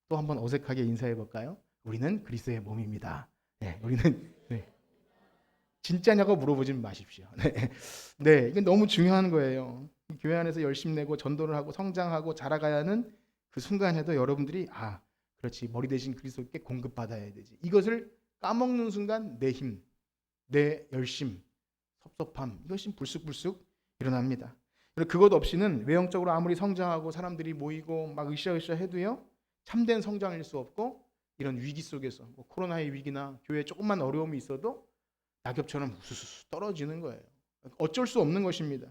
A: 또 한번 어색하게 인사해 볼까요? 우리는 그리스도의 몸입니다. 네, 우리는 네. 진짜냐고 물어보지 마십시오. 네. 네, 이게 너무 중요한 거예요. 교회 안에서 열심히 내고 전도를 하고 성장하고 자라가야 하는 그 순간에도 여러분들이 그렇지 머리 대신 그리스도께 공급받아야 되지. 이것을 까먹는 순간 내 힘, 내 열심, 섭섭함 이것이 불쑥불쑥 일어납니다. 그것 없이는 외형적으로 아무리 성장하고 사람들이 모이고 막 으쌰으쌰 해도요 참된 성장일 수 없고 이런 위기 속에서 뭐 코로나의 위기나 교회에 조금만 어려움이 있어도 낙엽처럼 우수수 떨어지는 거예요. 어쩔 수 없는 것입니다.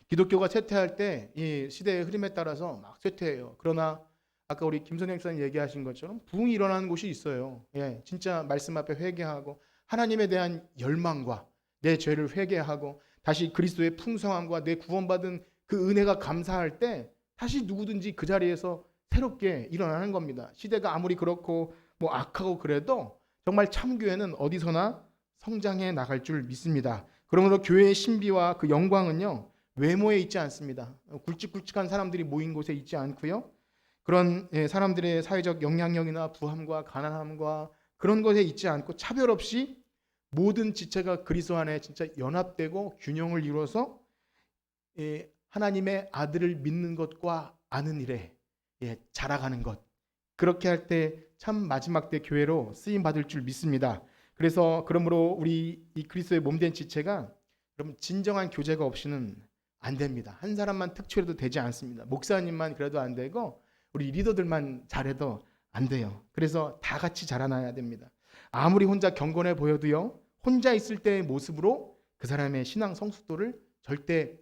A: 기독교가 쇠퇴할 때 이 시대의 흐름에 따라서 막 쇠퇴해요. 그러나 아까 우리 김선영 목사님 얘기하신 것처럼 부흥이 일어나는 곳이 있어요. 예, 진짜 말씀 앞에 회개하고 하나님에 대한 열망과 내 죄를 회개하고 다시 그리스도의 풍성함과 내 구원받은 그 은혜가 감사할 때 다시 누구든지 그 자리에서 새롭게 일어나는 겁니다. 시대가 아무리 그렇고 뭐 악하고 그래도 정말 참교회는 어디서나 성장해 나갈 줄 믿습니다. 그러므로 교회의 신비와 그 영광은요 외모에 있지 않습니다. 굵직굵직한 사람들이 모인 곳에 있지 않고요. 그런 사람들의 사회적 영향력이나 부함과 가난함과 그런 것에 있지 않고 차별 없이 모든 지체가 그리스도 안에 진짜 연합되고 균형을 이루어서 하나님의 아들을 믿는 것과 아는 일에 자라가는 것. 그렇게 할 때 참 마지막 때 교회로 쓰임 받을 줄 믿습니다. 그러므로 우리 이 그리스도의 몸된 지체가 여러분 진정한 교제가 없이는 안 됩니다. 한 사람만 특출해도 되지 않습니다. 목사님만 그래도 안 되고 우리 리더들만 잘해도 안 돼요. 그래서 다 같이 자라나야 됩니다. 아무리 혼자 경건해 보여도요. 혼자 있을 때의 모습으로 그 사람의 신앙 성숙도를 절대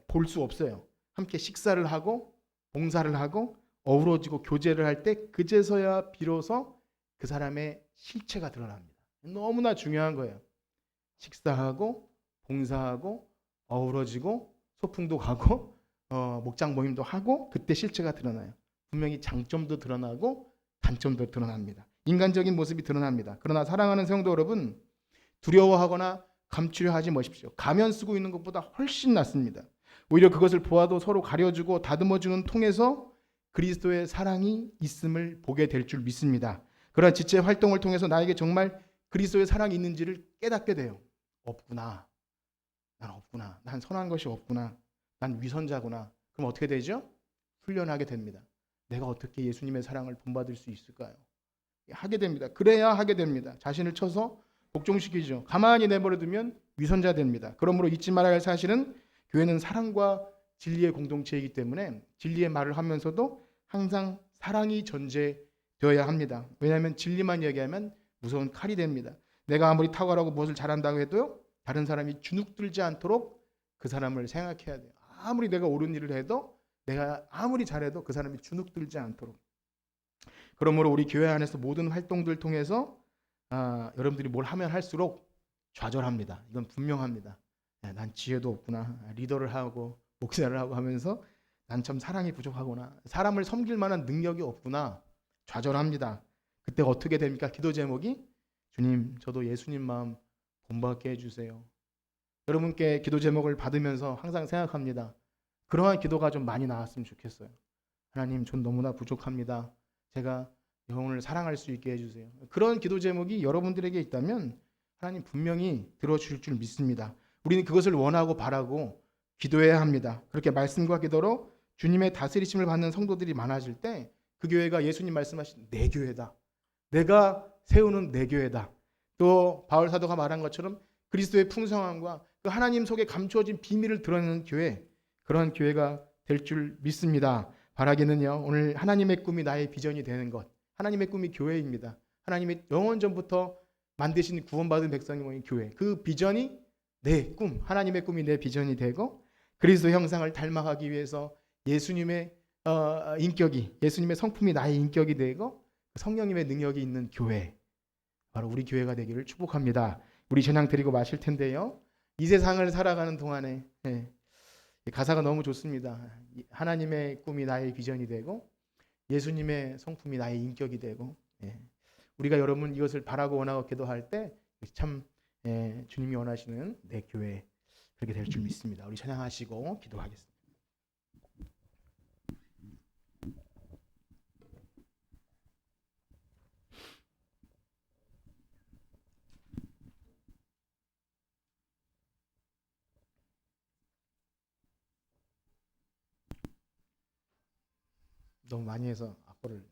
A: 볼 수 없어요. 함께 식사를 하고 봉사를 하고 어우러지고 교제를 할 때 그제서야 비로소 그 사람의 실체가 드러납니다. 너무나 중요한 거예요. 식사하고 봉사하고 어우러지고 소풍도 가고 목장 모임도 하고 그때 실체가 드러나요. 분명히 장점도 드러나고 단점도 드러납니다. 인간적인 모습이 드러납니다. 그러나 사랑하는 성도 여러분, 두려워하거나 감추려 하지 마십시오. 가면 쓰고 있는 것보다 훨씬 낫습니다. 오히려 그것을 보아도 서로 가려주고 다듬어주는 통해서 그리스도의 사랑이 있음을 보게 될 줄 믿습니다. 그러한 지체 활동을 통해서 나에게 정말 그리스도의 사랑이 있는지를 깨닫게 돼요. 없구나. 난 없구나. 난 선한 것이 없구나. 난 위선자구나. 그럼 어떻게 되죠? 훈련하게 됩니다. 내가 어떻게 예수님의 사랑을 본받을 수 있을까요? 하게 됩니다. 그래야 하게 됩니다. 자신을 쳐서 복종시키죠. 가만히 내버려두면 위선자 됩니다. 그러므로 잊지 말아야 할 사실은 교회는 사랑과 진리의 공동체이기 때문에 진리의 말을 하면서도 항상 사랑이 전제되어야 합니다. 왜냐하면 진리만 얘기하면 무서운 칼이 됩니다. 내가 아무리 탁월하고 무엇을 잘한다고 해도요, 다른 사람이 주눅들지 않도록 그 사람을 생각해야 돼요. 아무리 내가 옳은 일을 해도, 내가 아무리 잘해도 그 사람이 주눅들지 않도록. 그러므로 우리 교회 안에서 모든 활동들 통해서 여러분들이 뭘 하면 할수록 좌절합니다. 이건 분명합니다. 난 지혜도 없구나. 리더를 하고 목사를 하고 하면서 난 참 사랑이 부족하구나. 사람을 섬길 만한 능력이 없구나. 좌절합니다. 그때 어떻게 됩니까? 기도 제목이 주님, 저도 예수님 마음 본받게 해주세요. 여러분께 기도 제목을 받으면서 항상 생각합니다. 그러한 기도가 좀 많이 나왔으면 좋겠어요. 하나님, 전 너무나 부족합니다. 제가 영혼을 사랑할 수 있게 해주세요. 그런 기도 제목이 여러분들에게 있다면 하나님 분명히 들어주실 줄 믿습니다. 우리는 그것을 원하고 바라고 기도해야 합니다. 그렇게 말씀과 기도로 주님의 다스리심을 받는 성도들이 많아질 때 그 교회가 예수님 말씀하신 내 교회다. 내가 세우는 내 교회다. 또 바울 사도가 말한 것처럼 그리스도의 풍성함과 그 하나님 속에 감추어진 비밀을 드러내는 교회, 그런 교회가 될 줄 믿습니다. 바라기는요, 오늘 하나님의 꿈이 나의 비전이 되는 것, 하나님의 꿈이 교회입니다. 하나님의 영원 전부터 만드신 구원받은 백성이 모인 교회, 그 비전이 내 꿈, 하나님의 꿈이 내 비전이 되고 그리스도 형상을 닮아가기 위해서 예수님의 인격이, 예수님의 성품이 나의 인격이 되고 성령님의 능력이 있는 교회, 바로 우리 교회가 되기를 축복합니다. 우리 찬양 드리고 마실 텐데요, 이 세상을 살아가는 동안에 가사가 너무 좋습니다. 하나님의 꿈이 나의 비전이 되고 예수님의 성품이 나의 인격이 되고, 우리가 여러분 이것을 바라고 원하고 기도할 때 참 주님이 원하시는 내 교회 그렇게 될 줄 믿습니다. 우리 찬양하시고 기도하겠습니다. 너무 많이 해서 악보를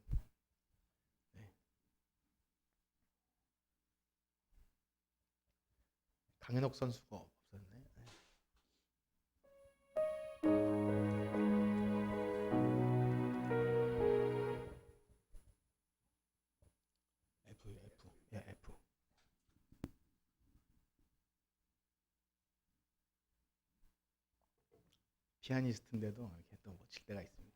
A: 강현옥 선수가 없었네. F. 피아니스트인데도 이렇게 또 못 칠 때가 있습니다.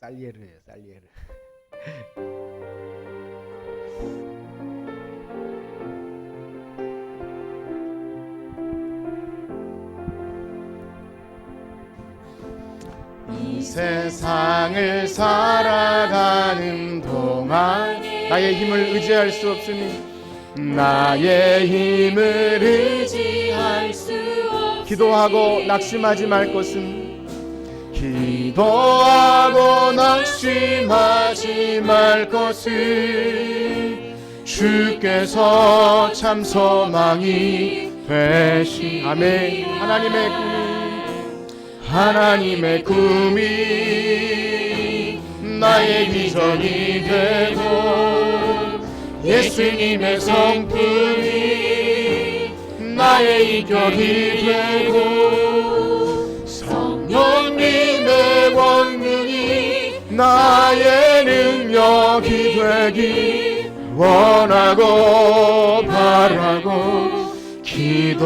A: 살리에르예요, 살리에르. 이 세상을 살아가는 동안 나의 힘을 의지할 수 없으니, 나의 힘을 의지할 수 없으니 기도하고 낙심하지 말 것은, 기도하고 낙심하지 말 것은 주께서 참 소망이 되시. 아멘. 하나님의 꿈이 나의 비전이 되고 예수님의 성품이 나의 인격이 되고 성령님의 권능이 나의 능력이 되기 원하고 바라고 주의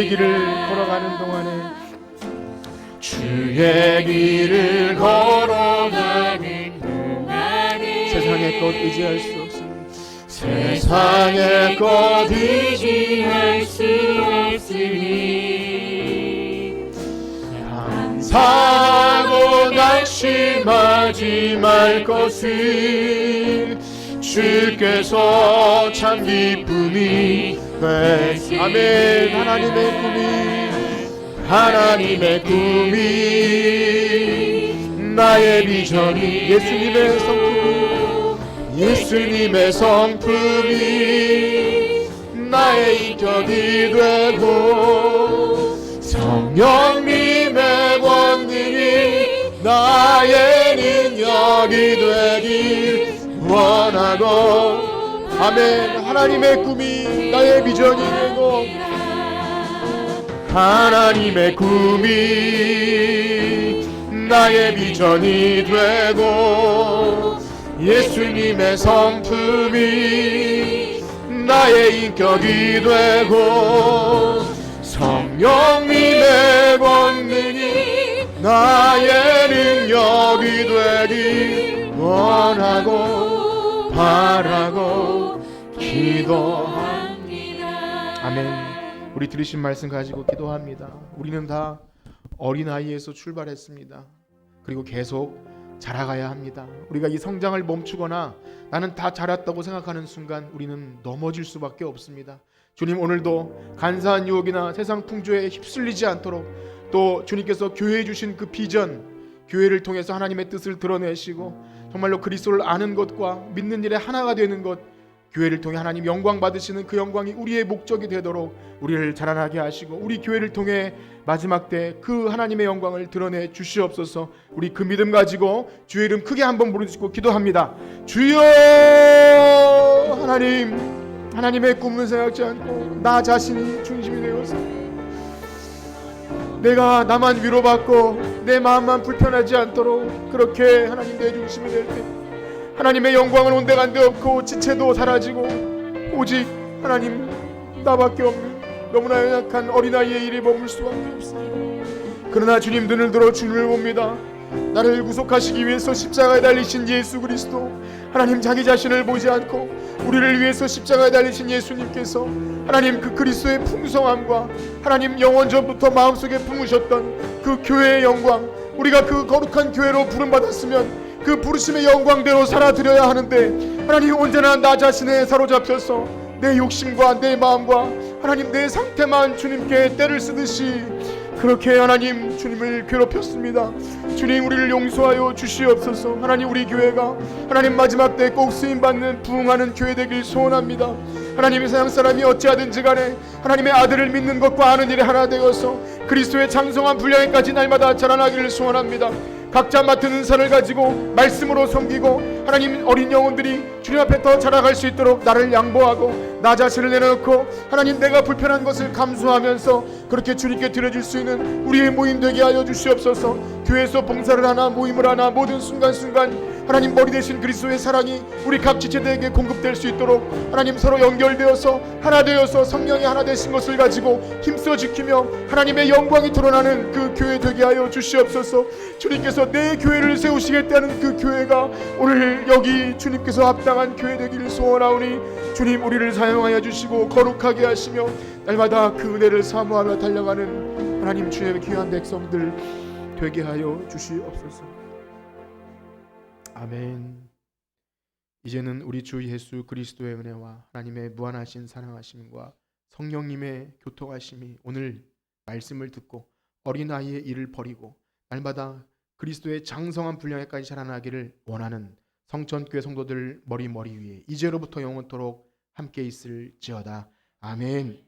A: 길을 걸어가는 동안에, 주의 길을 걸어가는 동안에 세상의 것 의지할 수 없으니,
B: 세상의 것 의지할 수 없으니 감사하고 낙심하지 말 것을 주께서 참 기쁨이 되시.
A: 아멘.
B: 하나님의 꿈이 나의 비전이 예수님의 성품이 나의 인격이 되고 성령님의 권능이 나의 능력이 되길 원하고.
A: 아멘. 하나님의 꿈이 나의 비전이 되고
B: 하나님의 꿈이 나의 비전이 되고 예수님의 성품이 나의 인격이 되고 성령님의 권능이 나의 능력이 되길 원하고 바라고 기도합니다.
A: 아멘. 우리 들으신 말씀 가지고 기도합니다. 우리는 다 어린아이에서 출발했습니다. 그리고 계속 자라가야 합니다. 우리가 이 성장을 멈추거나 나는 다 자랐다고 생각하는 순간 우리는 넘어질 수밖에 없습니다. 주님, 오늘도 간사한 유혹이나 세상 풍조에 휩쓸리지 않도록, 또 주님께서 교회에 주신 그 비전, 교회를 통해서 하나님의 뜻을 드러내시고 정말로 그리스도를 아는 것과 믿는 일에 하나가 되는 것, 교회를 통해 하나님 영광 받으시는 그 영광이 우리의 목적이 되도록 우리를 자라나게 하시고 우리 교회를 통해 마지막 때 그 하나님의 영광을 드러내 주시옵소서. 우리 그 믿음 가지고 주의 이름 크게 한번 부르짖고 기도합니다. 주여! 하나님의 꿈을 생각지 않고 나 자신이 중심이 되어서 내가 나만 위로받고 내 마음만 불편하지 않도록 그렇게 하나님 내 중심이 될 때 하나님의 영광은 온데간데 없고 지체도 사라지고 오직 하나님 나밖에 없는 너무나 연약한 어린아이의 일에 머물 수밖에 없습니다. 그러나 주님 눈을 들어 주님을 봅니다. 나를 구속하시기 위해서 십자가에 달리신 예수 그리스도, 하나님 자기 자신을 보지 않고 우리를 위해서 십자가에 달리신 예수님께서 하나님 그 그리스도의 풍성함과 하나님 영원 전부터 마음속에 품으셨던 그 교회의 영광, 우리가 그 거룩한 교회로 부름받았으면 그 부르심의 영광대로 살아드려야 하는데 하나님 언제나 나 자신에 사로잡혀서 내 욕심과 내 마음과 하나님 내 상태만 주님께 때를 쓰듯이 그렇게 하나님 주님을 괴롭혔습니다. 주님 우리를 용서하여 주시옵소서. 하나님 우리 교회가 하나님 마지막 때 꼭 쓰임받는 부흥하는 교회 되길 소원합니다. 하나님의 세상 사람이 어찌하든지 간에 하나님의 아들을 믿는 것과 아는 일에 하나 되어서 그리스도의 장성한 분량에까지 날마다 자라나기를 소원합니다. 각자 맡은 은사를 가지고 말씀으로 섬기고 하나님 어린 영혼들이 주님 앞에 더 자라갈 수 있도록 나를 양보하고 나 자신을 내려놓고 하나님 내가 불편한 것을 감수하면서 그렇게 주님께 드려질 수 있는 우리의 모임 되게 하여 주시옵소서. 교회에서 봉사를 하나 모임을 하나 모든 순간순간 하나님 머리 대신 그리스도의 사랑이 우리 각 지체들에게 공급될 수 있도록 하나님 서로 연결되어서 하나 되어서 성령이 하나 되신 것을 가지고 힘써 지키며 하나님의 영광이 드러나는 그 교회 되게 하여 주시옵소서. 주님께서 내 교회를 세우시겠다는 그 교회가 오늘 여기 주님께서 합당한 교회 되기를 소원하오니 주님 우리를 사용하여 주시고 거룩하게 하시며 날마다 그 은혜를 사모하며 달려가는 하나님 주의 귀한 백성들 되게 하여 주시옵소서. 아멘. 이제는 우리 주 예수 그리스도의 은혜와 하나님의 무한하신 사랑하심과 성령님의 교통하심이 오늘 말씀을 듣고 어린아이의 일을 버리고 날마다 그리스도의 장성한 분량에까지 자라나기를 원하는 성천교회 성도들 머리 위에 이제로부터 영원토록 함께 있을지어다. 아멘.